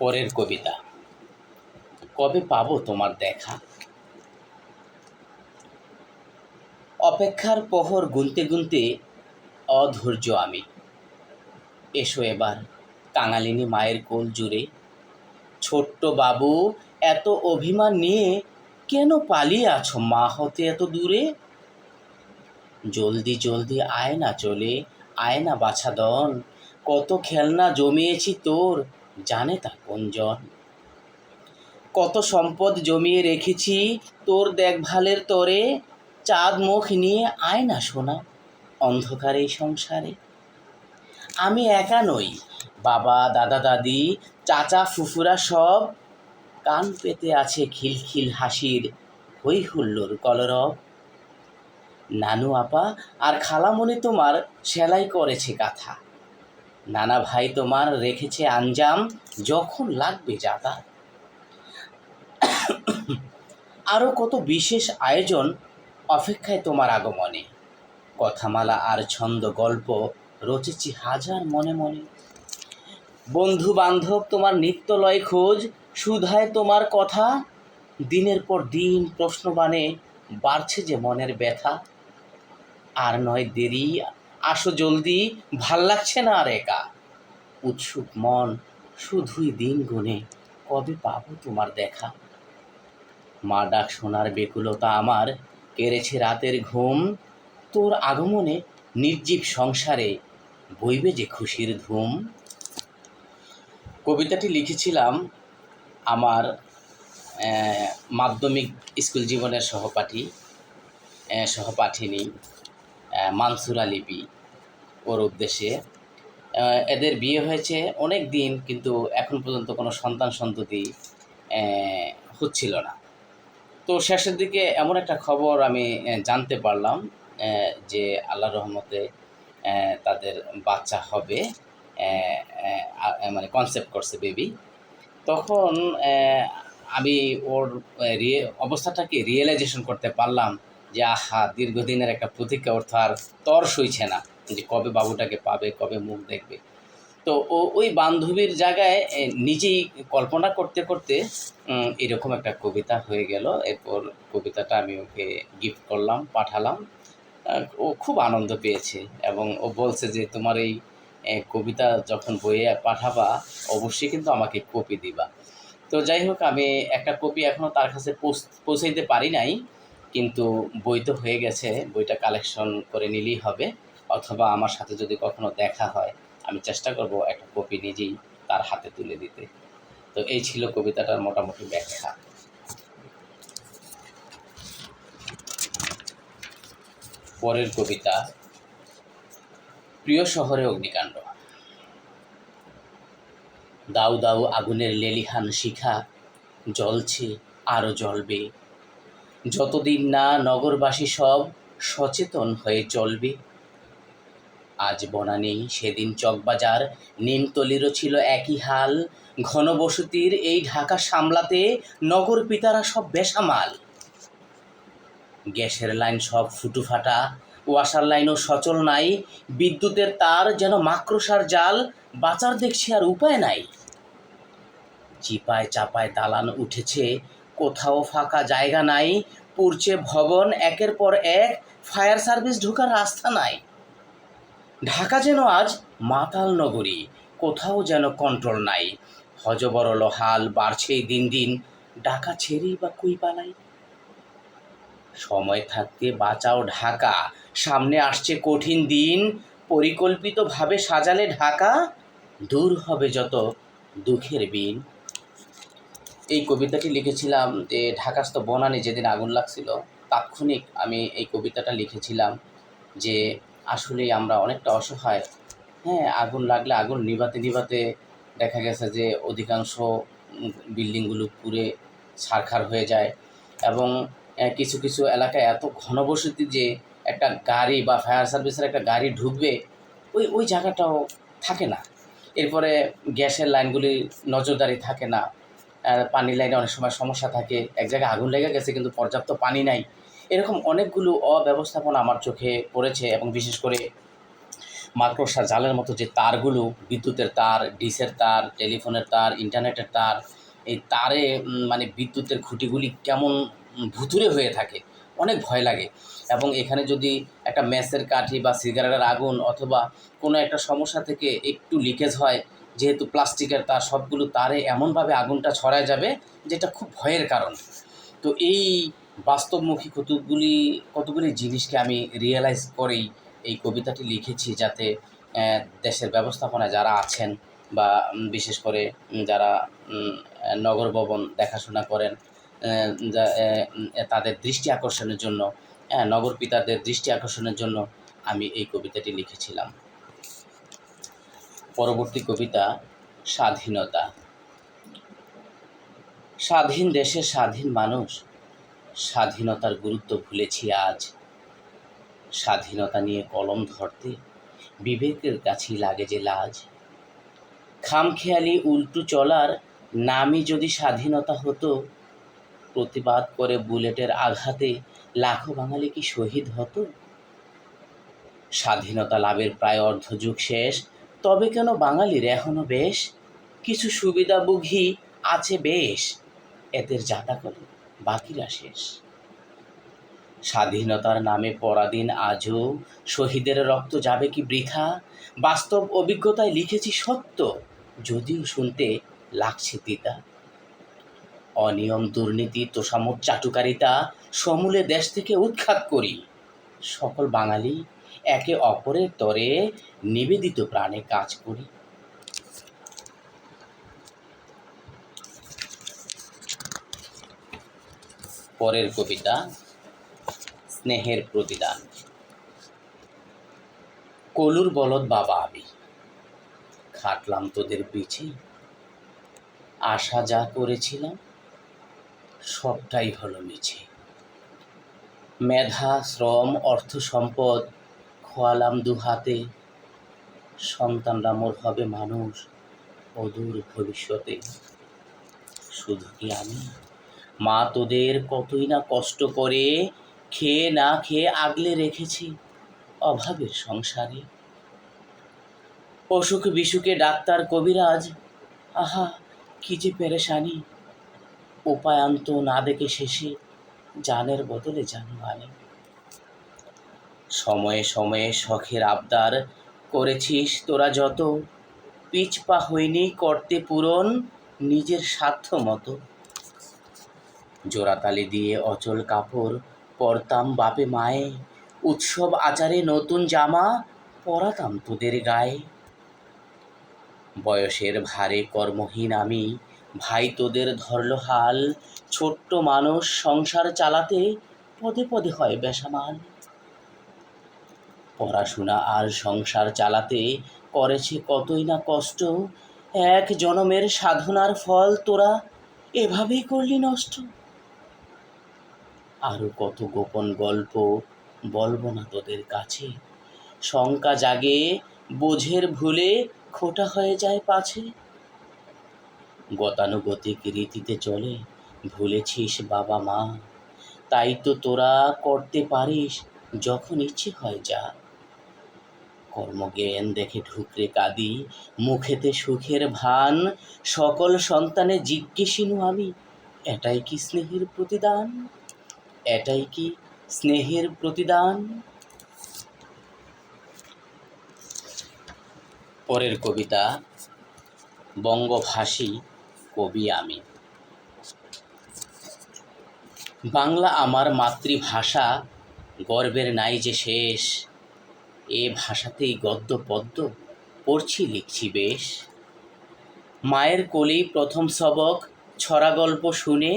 পরের কবিতা। কবে পাবো তোমার দেখা? অপেক্ষার প্রহর গুনতে গুনতে অধৈর্য আমি। এসো এবার কাঙালিনী মায়ের কোল জুড়ে। ছোট্ট বাবু, এত অভিমান নিয়ে কেন পালিয়ে আছো মা হতে এত দূরে? জলদি জলদি আয় না চলে, আয় না বাছাধন। কত খেলনা জমিয়েছি তোর, জানে তা কোনজন? কত সম্পদ জমিয়ে রেখেছি তোর দেখভালের তরে। চাঁদ মুখ নিয়ে আয় না সোনা, অন্ধকার এই সংসারে। আমি একা নই, বাবা দাদা দাদি চাচা ফুফুরা সব কান পেতে আছে খিলখিল হাসির হই হুল্লোড় কলরব। নানু আপা আর খালামণি তোমার সেলাই করেছে কাঁথা। নানা ভাই তোমার রেখেছে আঞ্জাম যখন লাগবে যাতা। আরও কত বিশেষ আয়োজন অপেক্ষায় তোমার আগমনে। কথামালা আর ছন্দ গল্প রচেছি হাজার মনে মনে। বন্ধু বান্ধব তোমার নিত্যলয় খোঁজ, সুধায় তোমার কথা। দিনের পর দিন প্রশ্নবাণে বাড়ছে যে মনের ব্যথা। আর নয় দেরি, আসো জলদি, ভাল লাগছে না আর একা। উৎসুক মন শুধুই দিন গুনে, কবে পাবো তোমার দেখা? মা ডাক শোনার বেকুলতা আমার কেড়েছে রাতের ঘুম। তোর আগমনে নির্জীব সংসারে বইবে যে খুশির ধুম। কবিতাটি লিখেছিলাম আমার মাধ্যমিক স্কুল জীবনের সহপাঠিনী মানসুরা লিপি ওর উদ্দেশ্যে। এদের বিয়ে হয়েছে অনেক দিন, কিন্তু এখন পর্যন্ত কোনো সন্তান সন্ততি হচ্ছিল না। তো শেষের দিকে এমন একটা খবর আমি জানতে পারলাম যে আল্লাহর রহমতে তাদের বাচ্চা হবে, মানে কনসেপ্ট করছে বেবি। তখন আমি ওর অবস্থাটাকে রিয়েলাইজেশন করতে পারলাম যে আহা, দীর্ঘদিনের একটা প্রতীক্ষা অর্থ আর তর সইছে না যে কবে বাবুটাকে পাবে, কবে মুখ দেখবে। তো ওই বান্ধবীর জায়গায় নিজেই কল্পনা করতে করতে এরকম একটা কবিতা হয়ে গেল। এরপর কবিতাটা আমি ওকে গিফট করলাম, পাঠালাম। ও খুব আনন্দ পেয়েছে এবং ও বলছে যে তোমার এই কবিতা যখন বইয়ে পাঠাবা অবশ্যই কিন্তু আমাকে কপি দিবা। তো যাই হোক, আমি একটা কপি এখনও তার কাছে পৌঁছাইতে পারি নাই, কিন্তু বই তো হয়ে গেছে। বইটা কালেকশন করে নিলেই হবে, অথবা আমার সাথে যদি কখনো দেখা হয় আমি চেষ্টা করব একটা কপি নিজেই তার হাতে তুলে দিতে। তো এই ছিল কবিতাটার মোটামুটি ব্যাখ্যা। পরের কবিতা, প্রিয় শহরে অগ্নিকাণ্ড। দাউ দাউ আগুনের লেলিহান শিখা জ্বলছে আরও জ্বলবে, যতদিন না নগরবাসী সব সচেতন হয়ে চলবে। আজ বনানী, সেদিন চকবাজার, নিমতলিরও ছিল একই হাল। ঘনবসতির এই ঢাকা সামলাতে নগর পিতারা সব বেসামাল। গ্যাসের লাইন সব ফুটুফাটা, ওয়াসার লাইনও সচল নাই। বিদ্যুতের তার যেন মাকড়সার জাল, বাঁচার দেখছি আর উপায় নাই। চিপায় চাপায় দালান উঠেছে, কোথাও ফাঁকা জায়গা নাই। পুড়ছে ভবন একের পর এক, ফায়ার সার্ভিস ঢোকার রাস্তা নাই। ঢাকা যেন আজ মাতাল নগরী, কোথাও যেন কন্ট্রোল নাই। হযবরল হাল বাড়ছেই দিন দিন, ঢাকা ছেড়েই বা কই পালাই। সময় থাকতে বাঁচাও ঢাকা, সামনে আসছে কঠিন দিন। পরিকল্পিতভাবে সাজালে ঢাকা, দূর হবে যত দুঃখের বিন। এই কবিতাটি লিখেছিলাম যে ঢাকাস্থ বনানী যেদিন আগুন লাগছিল, তাৎক্ষণিক আমি এই কবিতাটা লিখেছিলাম যে আসলেই আমরা অনেকটা অসহায়। হ্যাঁ, আগুন লাগলে আগুন নিভাতে নিভাতে দেখা গেছে যে অধিকাংশ বিল্ডিংগুলো পুড়ে ছারখার হয়ে যায়, এবং কিছু কিছু এলাকায় এত ঘনবসতি যে একটা গাড়ি বা ফায়ার সার্ভিসের একটা গাড়ি ঢুকবে ওই জায়গাটাও থাকে না। এরপরে গ্যাসের লাইনগুলি নজরদারি থাকে না, পানির লাইনে অনেক সময় সমস্যা থাকে। এক জায়গায় আগুন লেগে গেছে কিন্তু পর্যাপ্ত পানি নাই। এরকম অনেকগুলো অব্যবস্থাপনা আমার চোখে পড়েছে, এবং বিশেষ করে মাকড়সা জালের মতো যে তারগুলো, বিদ্যুতের তার, ডিশের তার, টেলিফোনের তার, ইন্টারনেটের তার, এই তারে মানে বিদ্যুতের খুঁটিগুলি কেমন ভুতুড়ে হয়ে থাকে, অনেক ভয় লাগে। এবং এখানে যদি একটা ম্যাচের কাঠি বা সিগারেটের আগুন অথবা কোনো একটা সমস্যা থেকে একটু লিকেজ হয়, যেহেতু প্লাস্টিকের তার, সবগুলো তারে এমনভাবে আগুনটা ছড়ায় যাবে যেটা খুব ভয়ের কারণ। তো এই বাস্তবমুখী কতগুলি জিনিসকে আমি রিয়েলাইজ করেই এই কবিতাটি লিখেছি, যাতে দেশের ব্যবস্থাপনায় যারা আছেন বা বিশেষ করে যারা নগর ভবন দেখাশোনা করেন, তাদের দৃষ্টি আকর্ষণের জন্য, নগর পিতাদের দৃষ্টি আকর্ষণের জন্য আমি এই কবিতাটি লিখেছিলাম। পরবর্তী কবিতা, স্বাধীনতা। স্বাধীন দেশের স্বাধীন মানুষ, স্বাধীনতার গুরুত্ব ভুলেছি আজ। স্বাধীনতা নিয়ে কলম ধরতে বিবেকের কাছেই লাগে যে লাজ। খামখেয়ালি উল্টো চলার নামই যদি স্বাধীনতা হতো, প্রতিবাদ করে বুলেটের আঘাতে লাখো বাঙালি কি শহীদ হতো? স্বাধীনতা লাভের প্রায় অর্ধযুগ শেষ, তবে কেন বাঙালির এখনো বেশ কিছু সুবিধাভোগী আছে বেশ, এদের যাতা করে বাকিরা শেষ। স্বাধীনতার নামে পরাধীন আজও শহীদের রক্ত যাবে কি বৃথা? বাস্তব অভিজ্ঞতায় লিখেছি সত্য, যদিও শুনতে লাগছে তিতা। অনিয়ম, দুর্নীতি, তোষামোদ, চাটুকারিতা সমূলে দেশ থেকে উৎখাত করি। সকল বাঙালি একে অপরের তরে নিবেদিত প্রাণে কাজ করি। পরের কবিতা, স্নেহের প্রতিদান। কলুর বলদ বাবা আমি, খাটলাম তোদের পিছে, আশা যা করেছিলাম সবটাই হলো মিছে। মেধা, শ্রম, অর্থ সম্পদ খোয়ালাম দুহাতে, সন্তানরা মোর হবে মানুষ অদূর ভবিষ্যতে। শুধু কি আমি, মা তোদের কতই না কষ্ট করে খেয়ে না খেয়ে আগলে রেখেছি অভাবের সংসারে। অসুখ বিসুখে ডাক্তার কবিরাজ, আহা কি যে পেরেশানি, উপায়ান্ত না দেখে শেষে জানের বদলে জানমানি। সময়ে সময়ে শখের আবদার করেছিস তোরা যত, পিছপা হইনি করতে পূরণ নিজের স্বার্থ মতো। জোড়াতালি দিয়ে অচল কাপড় পরতাম বাপে মায়ে, উৎসব আচারে নতুন জামা পরাতাম তোদের গায়ে। বয়সের ভারে কর্মহীন আমি, ভাই তোদের ধরল হাল, ছোট্ট মানুষ সংসার চালাতে পদে পদে হয় বেসামাল। পড়াশোনা আর সংসার চালাতে করেছে কতই না কষ্ট, এক জনমের সাধনার ফল তোরা এভাবেই করলি নষ্ট। আরো কত গোপন গল্প বলবো না তোদের কাছে, শঙ্কা জাগে বোঝের ভুলে খোটা হয়ে যায় পাছে। গতানুগতিক রীতিতে চলে ভুলেছিস বাবা মা, তাই তো তোরা করতে পারিস যখন ইচ্ছে হয় যা। কর্মজ্ঞান দেখে ঢুকরে কাঁদি, মুখেতে সুখের ভান, সকল সন্তানে জিজ্ঞেসিনু আমি, এটাই কি স্নেহের প্রতিদান? এটাই কি স্নেহের প্রতিদান? পরের কবিতা, বঙ্গভাষী কবি আমি। বাংলা আমার মাতৃভাষা, গর্বের নাই যে শেষ, এ ভাষাতেই গদ্য পদ্য পড়ছি লিখছি বেশ। মায়ের কোলেই প্রথম সবক ছড়া গল্প শুনে,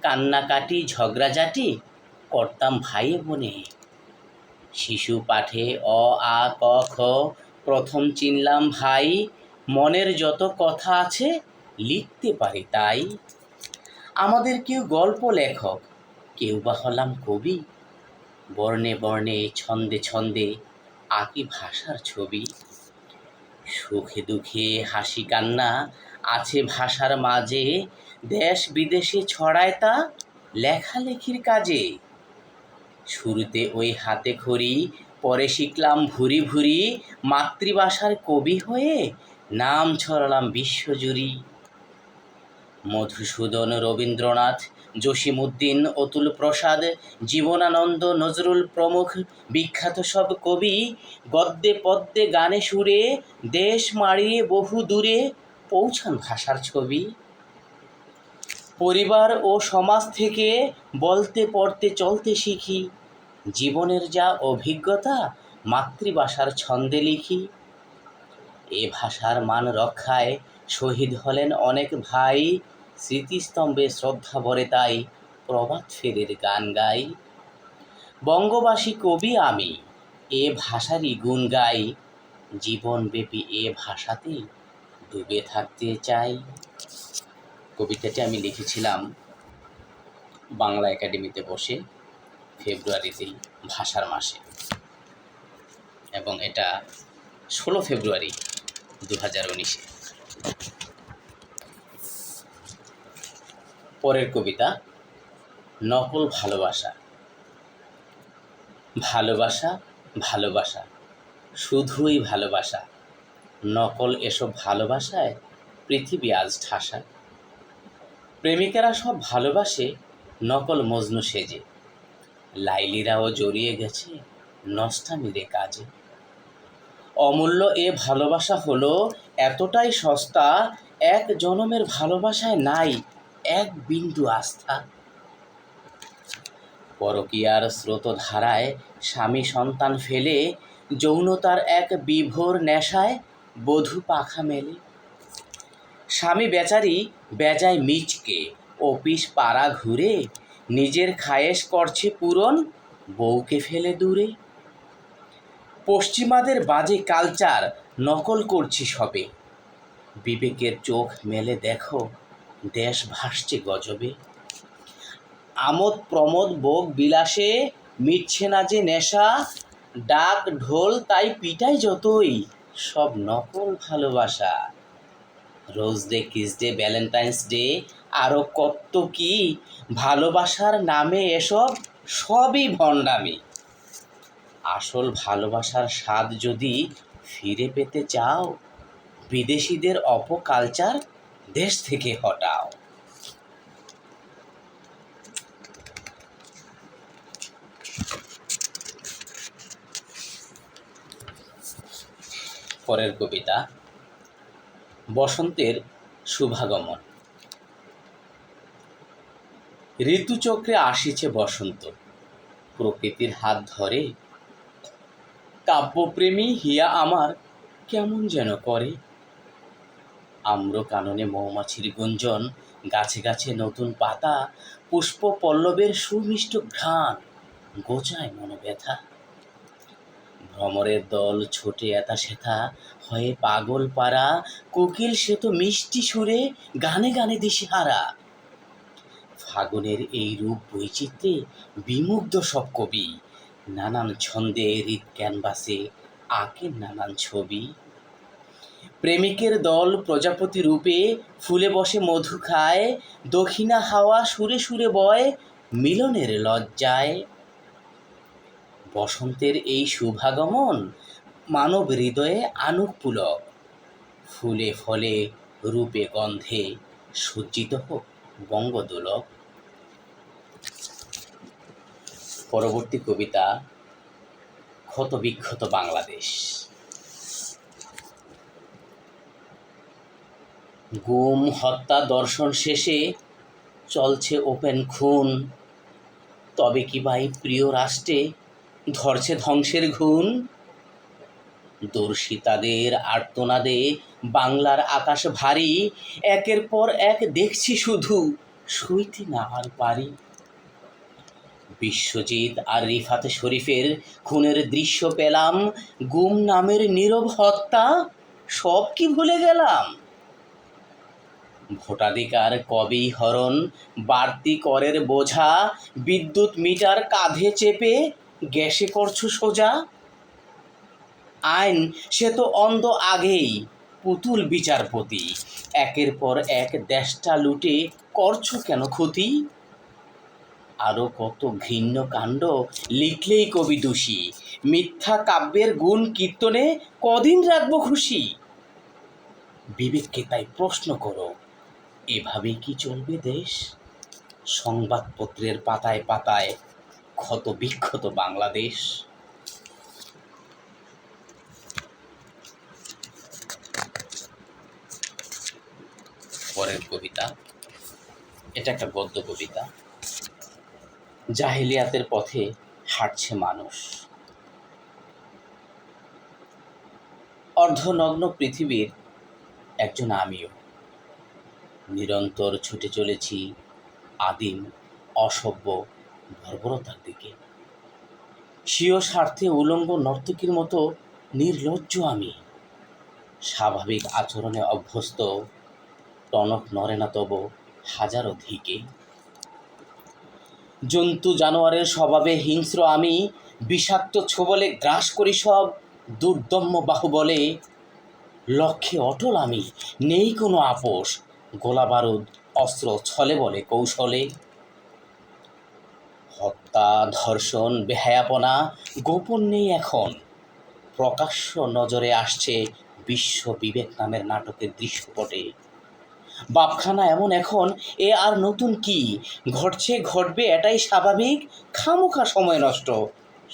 কান্নাকাটি ঝগড়াঝাটি করতাম ভাই বোনে। শিশু পাঠে অ আ ক খ প্রথম চিনলাম ভাই, মনের যত কথা আছে লিখতে পারি তাই। আমাদের কেউ গল্প লেখক, কেউ বা হলাম কবি, বর্ণে বর্ণে ছন্দে ছন্দে আঁকি ভাষার ছবি। সুখে দুঃখে হাসি কান্না আছে ভাষার মাঝে, দেশ বিদেশে ছড়ায় তা লেখালেখির কাজে। শুরুতে ওই হাতে খড়ি পরে শিখলাম ভুরি ভুরি মাতৃভাষার কবি হয়ে নাম ছড়ালাম বিশ্বজুড়ি। মধুসূদন, রবীন্দ্রনাথ, জসীমউদ্দিন, অতুল প্রসাদ, জীবনানন্দ, নজরুল প্রমুখ বিখ্যাত সব কবি গদ্যে পদ্যে গানে সুরে দেশ মাড়িয়ে বহু দূরে পৌঁছান ভাষার ছবি। পরিবার ও সমাজ থেকে বলতে পড়তে চলতে শিখি, জীবনের যা অভিজ্ঞতা মাতৃভাষার ছন্দে লিখি। এ ভাষার মান রক্ষায় শহীদ হলেন অনেক ভাই, স্মৃতিস্তম্ভে শ্রদ্ধা ভরে তাই প্রভাত ফেরির গান গাই। বঙ্গবাসী কবি আমি, এ ভাষারই গুণ গাই, জীবনব্যাপী এ ভাষাতেই ডুবে থাকতে চাই। কবিতাটি আমি লিখেছিলাম বাংলা একাডেমিতে বসে ফেব্রুয়ারিতেই, ভাষার মাসে, এবং এটা 16 ফেব্রুয়ারি 2019-এ। পরের কবিতা, নকল ভালোবাসা। ভালোবাসা ভালোবাসা শুধুই ভালোবাসা, নকল এসব ভালোবাসায় পৃথিবী আজ ঠাসা। প্রেমিকেরা সব ভালোবাসে নকল মজনু সেজে, লাইলিরাও জড়িয়ে গেছে নষ্টামিরে কাজে। অমূল্য এ ভালোবাসা হলো এতটাই সস্তা, এক জনমের ভালোবাসায় নাই এক বিন্দু আস্থা। পরকীয়ার স্রোতধারায় স্বামী সন্তান ফেলে, যৌনতার এক বিভোর নেশায় বধূ পাখা মেলে। স্বামী বেচারি বেজায় মিচকে, অপিস পাড়া ঘুরে, নিজের খায়েশ করছে পূরণ, বউকে ফেলে দূরে। পশ্চিমাদের বাজে কালচার নকল করছি সবে, বিবেকের চোখ মেলে দেখো দেশ ভাসছে গজবে। আমোদ প্রমোদ ভোগ বিলাসে মিটছে না যে নেশা, ডাক ঢোল তাই পিটাই যতই সব নকল ভালোবাসা। Rose day, kiss day, Valentine's day, আরও কত কি ভালোবাসার নামে এসব সবই ভণ্ডামি। আসল ভালোবাসার স্বাদ যদি ফিরে পেতে চাও, বিদেশিদের অপকালচার দেশ থেকে হটাও। পরের কবিতা, বসন্তের শুভাগমন। ঋতুচক্রে আসিছে বসন্ত, প্রকৃতির হাত ধরে, কাব্যপ্রেমী হিয়া আমার কেমন যেন করে। আম্র কাননে মৌমাছির গুঞ্জন, গাছে গাছে নতুন পাতা, পুষ্প পল্লবের সুমিষ্ট ঘ্রাণ গোচায় মনোব্যথা। ভ্রমরের দল ছোটে এতা সেথা হয়ে পাগল পাড়া, কোকিল সে তো মিষ্টি সুরে গানে গানে দিশেহারা। ফাগুনের এই রূপ বৈচিত্র্যে বিমুগ্ধ সব কবি, নানান ছন্দে হৃদ ক্যানভাসে আঁকেন নানান ছবি। প্রেমিকের দল প্রজাপতি রূপে ফুলে বসে মধু খায়, দক্ষিণা হাওয়া সুরে সুরে বয় মিলনের লজ্জায়। বসন্তের এই শুভাগমন মানব হৃদয়ে আনুক পুলক, ফুলে ফলে রূপে গন্ধে সজ্জিত হোক বঙ্গদোলক। পরবর্তী কবিতা, ক্ষতবিক্ষত বাংলাদেশ। গুম হত্যা দর্শন শেষে চলছে ওপেন খুন, তবে কি ভাই প্রিয় রাষ্ট্রে ধরছে ধ্বংসের ঘুণ। দর্শিতাদের আর্তনাদে বাংলার আকাশ ভারী, একের পর এক দেখছি শুধু সইতে না আর পারি। বিশ্বজিৎ আর রিফাত শরীফের খুনের দৃশ্য পেলাম, গুম নামের নীরব হত্যা সব কি ভুলে গেলাম। ভোটাধিকার কবেই হরণ, বাড়তি করের বোঝা, বিদ্যুৎ মিটার কাঁধে চেপে গ্যাসে করছো সোজা। আইন সে তো অন্ধ আগেই, পুতুল বিচারপতি, একের পর এক দেশটা লুটে করছো কেন ক্ষতি। আরও কত ঘৃণ্য কাণ্ড লিখলেই কবি দোষী। মিথ্যা কাব্যের গুণ কীর্তনে কদিন রাখবো খুশি? বিবেককে তাই প্রশ্ন করো, এভাবে কি চলবে দেশ? সংবাদপত্রের পাতায় পাতায় ক্ষত বিক্ষত বাংলাদেশ। পরের কবিতা, এটা একটা গদ্য কবিতা। জাহেলিয়াতের পথে হাঁটছে মানুষ। অর্ধনগ্ন পৃথিবীর একজন আমিও নিরন্তর ছুটে চলেছি আদিম অসভ্য বর্বরতার দিকে। স্বীয় স্বার্থে উলঙ্গ নর্তকীর মতো নির্লজ্জ আমি। স্বাভাবিক আচরণে অভ্যস্ত, টনক নড়ে না তব হাজারো ধিকে। জন্তু জানোয়ারের স্বভাবে হিংস্র আমি, বিষাক্ত ছোবলে গ্রাস করি সব দুর্দম্য বাহুবলে। লক্ষ্যে অটল আমি, নেই কোনো আপোষ, গোলা বারুদ অস্ত্র ছলে বলে কৌশলে। হত্যা ধর্ষণ বেহায়াপনা গোপন নেই এখন, প্রকাশ্য নজরে আসছে বিশ্ব বিবেক নামের নাটকের দৃশ্যপটে। বাপখানা এমন এখন, এ আর নতুন কি? ঘটছে ঘটবে এটাই স্বাভাবিক, খামোখা সময় নষ্ট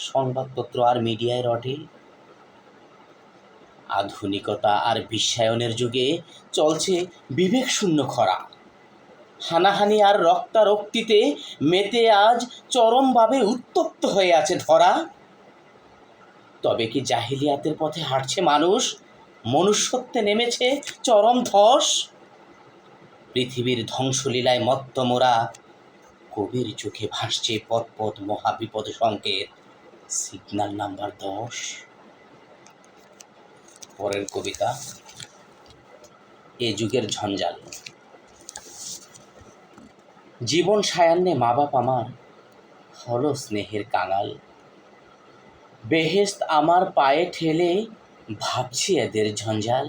সংবাদপত্র আর মিডিয়ায় রটে। আধুনিকতা আর বিশ্বায়নের যুগে চলছে বিবেক শূন্য খরা। হানাহানি আর রক্তারক্তিতে মেতে আজ চরমভাবে উত্তপ্ত হয়ে আছে ধরা। তবে কি জাহিলিয়াতের পথে হাঁটছে মানুষ? মনুষ্যত্বে নেমেছে চরম ধস। পৃথিবীর ধ্বংসলীলায় মত্ত মোরা, কবির চোখে ভাসছে পথ পথ মহাবিপদ সংকেত, সিগন্যাল নাম্বার 10। পরের কবিতা, এ যুগের ঝঞ্ঝাল। জীবন সায়ান্নে মা বাপ আমার হলো স্নেহের কাঙাল। বেহেশত আমার পায়ে ঠেলে ভাবছি এদের ঝঞ্ঝাল।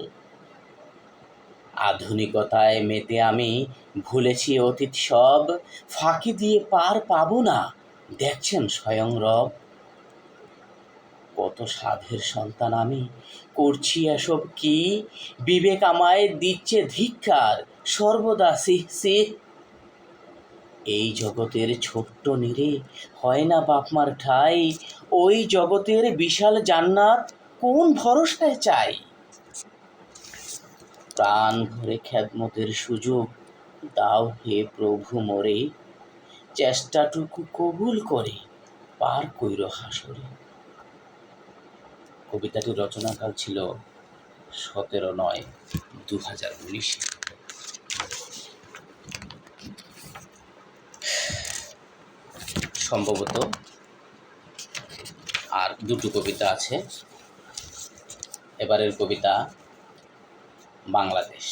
আধুনিকতায় মেতে আমি ভুলেছি অতীত সব, ফাঁকি দিয়ে পার পাবো না দেখছেন স্বয়ং রব। কত সাধের সন্তান আমি, করছি এসব কি? বিবেক আমায় দিচ্ছে ধিক্কার সর্বদা সিহ সিহ। এই জগতের ছোট্ট নীড়ে হয় না বাপমার ঠাই, ওই জগতের বিশাল জান্নাত কোন ভরসায় চাই? প্রাণ ভরে খেদমতের সুযোগ দাও হে প্রভু মোরে, চেষ্টাটুকু কবুল করে পার কইর হাসরে। কবিতাটির রচনাকাল ছিল 17/9/2019। সম্ভবত আর দুটো কবিতা আছে। এবারের কবিতা বাংলাদেশ।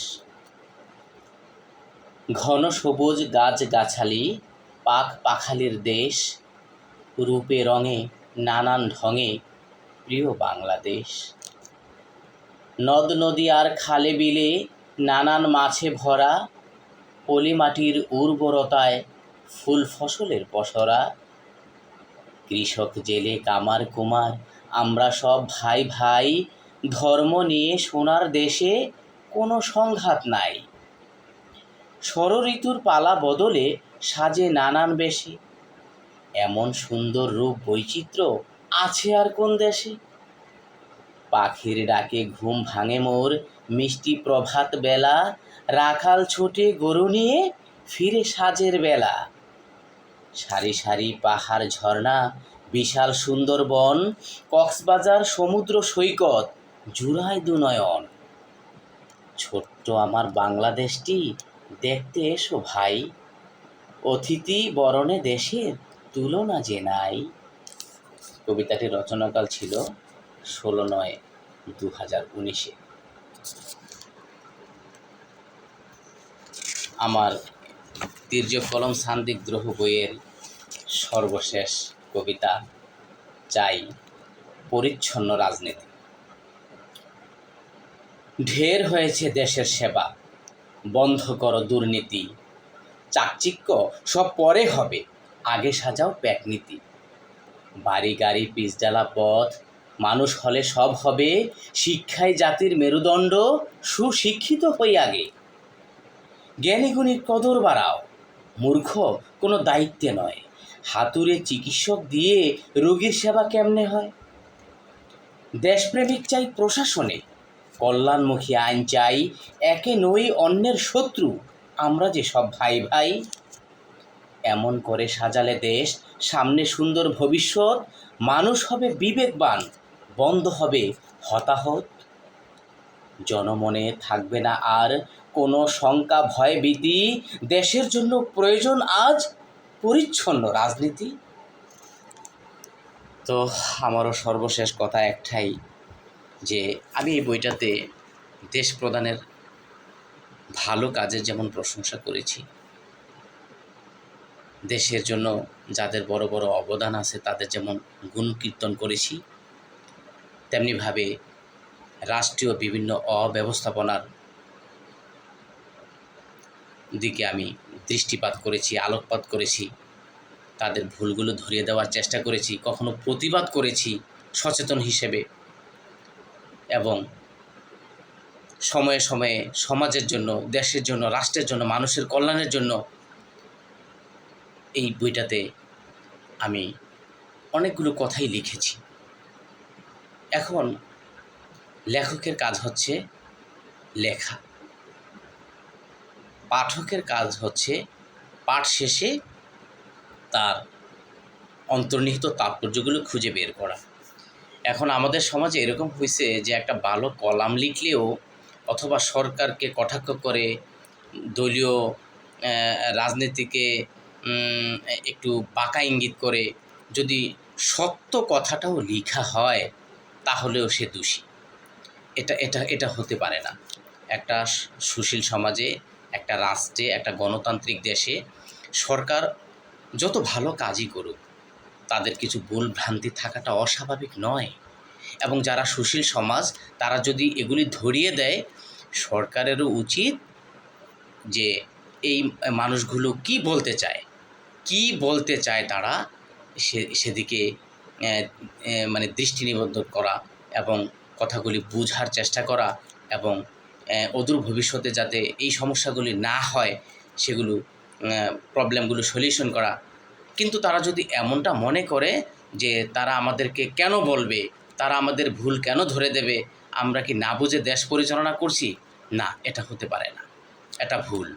ঘন সবুজ গাছগাছালি, পাখ পাখালির দেশ, রূপে রঙে নানান ঢঙে প্রিয় বাংলাদেশ। নদ নদী আর খালে বিলে নানান মাছে ভরা, পলিমাটির উর্বরতায় ফুল ফসলের পসরা। কৃষক জেলে কামার কুমার আমরা সব ভাই ভাই, ধর্ম নিয়ে সোনার দেশে কোনো সংঘাত নাই। ষড়ঋতুর পালা বদলে সাজে নানান বেশে, এমন সুন্দর রূপ বৈচিত্র্য আছে আর কোন দেশে? পাখির ডাকে ঘুম ভাঙে মোর মিষ্টি প্রভাত বেলা, রাখাল ছোটে গরু নিয়ে ফিরে সাজের বেলা। সারি সারি পাহাড় ঝর্ণা বিশাল সুন্দরবন, কক্সবাজার সমুদ্র সৈকত জুড়ায় দুনয়ন। ছোট্ট আমার বাংলাদেশটি দেখতে এসো ভাই, অতিথি বরণে দেশের তুলনা যে নাই। কবিতাটির রচনাকাল ছিল 16/9/2019। আমার তির্যক কলম সান্দিগ্ধ বইয়ের সর্বশেষ কবিতা চাই পরিচ্ছন্ন রাজনীতি। ঢের হয়েছে দেশের সেবা, বন্ধ করো দুর্নীতি, চাকচিক্য সব পরে হবে, আগে সাজাও প্যাকনীতি। বাড়ি গাড়ি পিচডালা পথ, মানুষ হলে সব হবে, শিক্ষাই জাতির মেরুদণ্ড, সুশিক্ষিত হই আগে। জ্ঞানীগুণীর কদর বাড়াও, মূর্খ কোনো দায়িত্বে নয়, হাতুড়ে চিকিৎসক দিয়ে রোগীর সেবা কেমনে হয়। দেশপ্রেমিক চাই প্রশাসনে, কল্যাণমুখী আইন চাই, একে নই অন্যের শত্রু, আমরা যে সব ভাই ভাই। এমন করে সাজালে দেশ, সামনে সুন্দর ভবিষ্যৎ, মানুষ হবে বিবেকবান, বন্ধ হবে হতাহত। জনমনে থাকবে না আর কোনো শঙ্কা ভয় ভীতি, দেশের জন্য প্রয়োজন আজ পরিচ্ছন্ন রাজনীতি। তো আমারও সর্বশেষ কথা একটাই, যে আমি এই বইটাতে দেশ প্রধানের ভালো কাজের যেমন প্রশংসা করেছি, দেশের জন্য যাদের বড় বড় অবদান আছে তাদের যেমন গুণকীর্তন করেছি, তেমনিভাবে রাষ্ট্রীয় বিভিন্ন অব্যবস্থাপনার দিকে আমি দৃষ্টিপাত করেছি, আলোকপাত করেছি, তাদের ভুলগুলো ধরিয়ে দেওয়ার চেষ্টা করেছি, কখনো প্রতিবাদ করেছি সচেতন হিসেবে, এবং সময়ে সময়ে সমাজের জন্য, দেশের জন্য, রাষ্ট্রের জন্য, মানুষের কল্যাণের জন্য এই বইটাতে আমি অনেকগুলো কথাই লিখেছি। এখন লেখকের কাজ হচ্ছে লেখা, পাঠকের কাজ হচ্ছে পাঠ শেষে তার অন্তর্নিহিত তাৎপর্যগুলো খুঁজে বের করা। এখন আমাদের সমাজে এরকম হয়েছে যে একটা ভালো কলাম লিখলেও অথবা সরকারকে কটাক্ষ করে দলীয় রাজনীতিকে একটু বাঁকা ইঙ্গিত করে যদি সত্য কথাটাও লেখা হয় তাহলেও সে দোষী। এটা হতে পারে না। একটা সুশীল সমাজে, একটা রাষ্ট্রে, একটা গণতান্ত্রিক দেশে সরকার যত ভালো কাজই করুক, তাদের কিছু ভুল ভ্রান্তি থাকাটা অস্বাভাবিক নয়। এবং যারা সুশীল সমাজ তারা যদি এগুলি ধরিয়ে দেয়, সরকারেরও উচিত যে এই মানুষগুলো কি বলতে চায় তারা সেদিকে মানে দৃষ্টি নিবদ্ধ করা এবং কথাগুলি বোঝার চেষ্টা করা, এবং অদূর ভবিষ্যতে যাতে এই সমস্যাগুলি না হয় সেগুলো প্রবলেমগুলো সলিউশন করা। কিন্তু তারা যদি এমনটা মনে করে যে তারা আমাদেরকে কেন বলবে, তারা আমাদের ভুল কেন ধরে দেবে, আমরা কি না বুঝে দেশ পরিচালনা করছি, না, এটা হতে পারে না, এটা ভুল।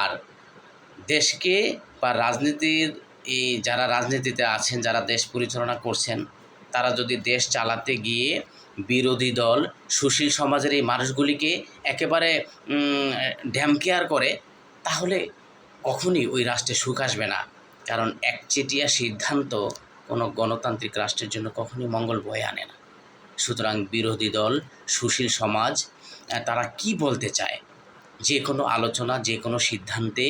আর দেশকে বা রাজনীতির যারা রাজনীতিতে আছেন, যারা দেশ পরিচালনা করছেন, তারা যদি দেশ চালাতে গিয়ে বিরোধী দল সুশীল সমাজের এই মানুষগুলিকে একেবারে ড্যামকেয়ার করে, তাহলে কখনই ওই রাষ্ট্রে সুখ আসবে না। কারণ একচেটিয়া সিদ্ধান্ত কোনো গণতান্ত্রিক রাষ্ট্রের জন্য কখনই মঙ্গল বয়ে আনে না। সুতরাং বিরোধী দল, সুশীল সমাজ, তারা কি বলতে চায়, যে কোনো আলোচনা, যে কোনো সিদ্ধান্তে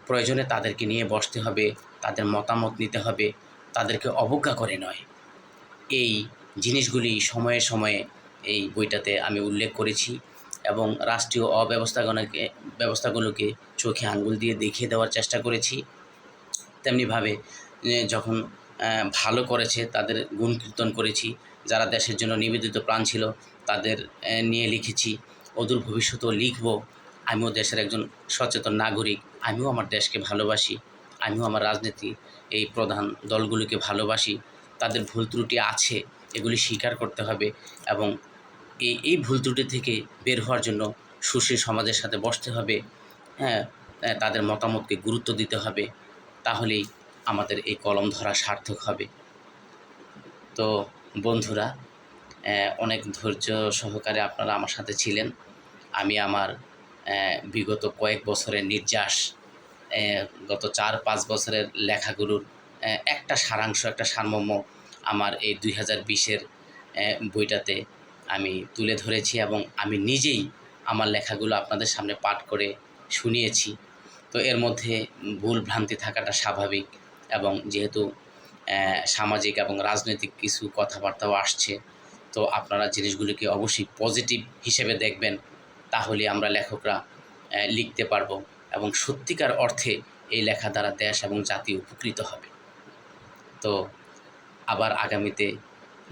প্রয়োজনে তাদেরকে নিয়ে বসতে হবে, তাদের মতামত নিতে হবে, তাদেরকে অবজ্ঞা করে নয়। এই জিনিসগুলি সময়ে সময়ে এই বইটাতে আমি উল্লেখ করেছি এবং রাষ্ট্রীয় ব্যবস্থাগুলোকে চোখে আঙ্গুল দিয়ে দেখিয়ে দেওয়ার চেষ্টা করেছি। তেমনিভাবে যখন ভালো করেছে তাদের গুণকীর্তন করেছি, যারা দেশের জন্য নিবেদিত প্রাণ ছিল তাদের নিয়ে লিখেছি, অদূর ভবিষ্যতেও লিখব। আমিও দেশের একজন সচেতন নাগরিক, আমিও আমার দেশকে ভালোবাসি, আমিও আমার রাজনীতি এই প্রধান দলগুলিকে ভালোবাসি। তাদের ভুল ত্রুটি আছে, এগুলি স্বীকার করতে হবে এবং এই ভুল ত্রুটি থেকে বের হওয়ার জন্য সুশীল সমাজের সাথে বসতে হবে, তাদের মতামতকে গুরুত্ব দিতে হবে, তাহলেই আমাদের এই কলম ধরা সার্থক হবে। তো বন্ধুরা, অনেক ধৈর্য সহকারে আপনারা আমার সাথে ছিলেন। আমি আমার বিগত কয়েক বছরের নির্যাস, গত 4-5 বছরের লেখাগুলোর একটা সারাংশ, একটা সারমর্ম আমার এই 2020-এর বইটাতে আমি তুলে ধরেছি এবং আমি নিজেই আমার লেখাগুলো আপনাদের সামনে পাঠ করে শুনিয়েছি। তো এর মধ্যে ভুল ভ্রান্তি থাকাটা স্বাভাবিক, এবং যেহেতু সামাজিক এবং রাজনৈতিক কিছু কথাবার্তাও আসছে, তো আপনারা জিনিসগুলিকে অবশ্যই পজিটিভ হিসেবে দেখবেন, তাহলে আমরা লেখকরা লিখতে পারবো। এবং সত্যিকার অর্থে এই লেখা দ্বারা দেশ এবং জাতি উপকৃত হবে। তো আবার আগামীতে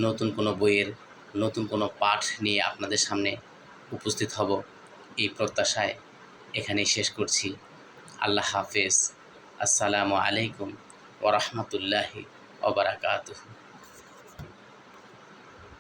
নতুন কোনো বইয়ের নতুন কোনো পাঠ নিয়ে আপনাদের সামনে উপস্থিত হব এই প্রত্যাশায় এখানেই শেষ করছি। আল্লাহ হাফেজ। আসসালামু আলাইকুম ওয়া রাহমাতুল্লাহি ওয়া বারাকাতুহু।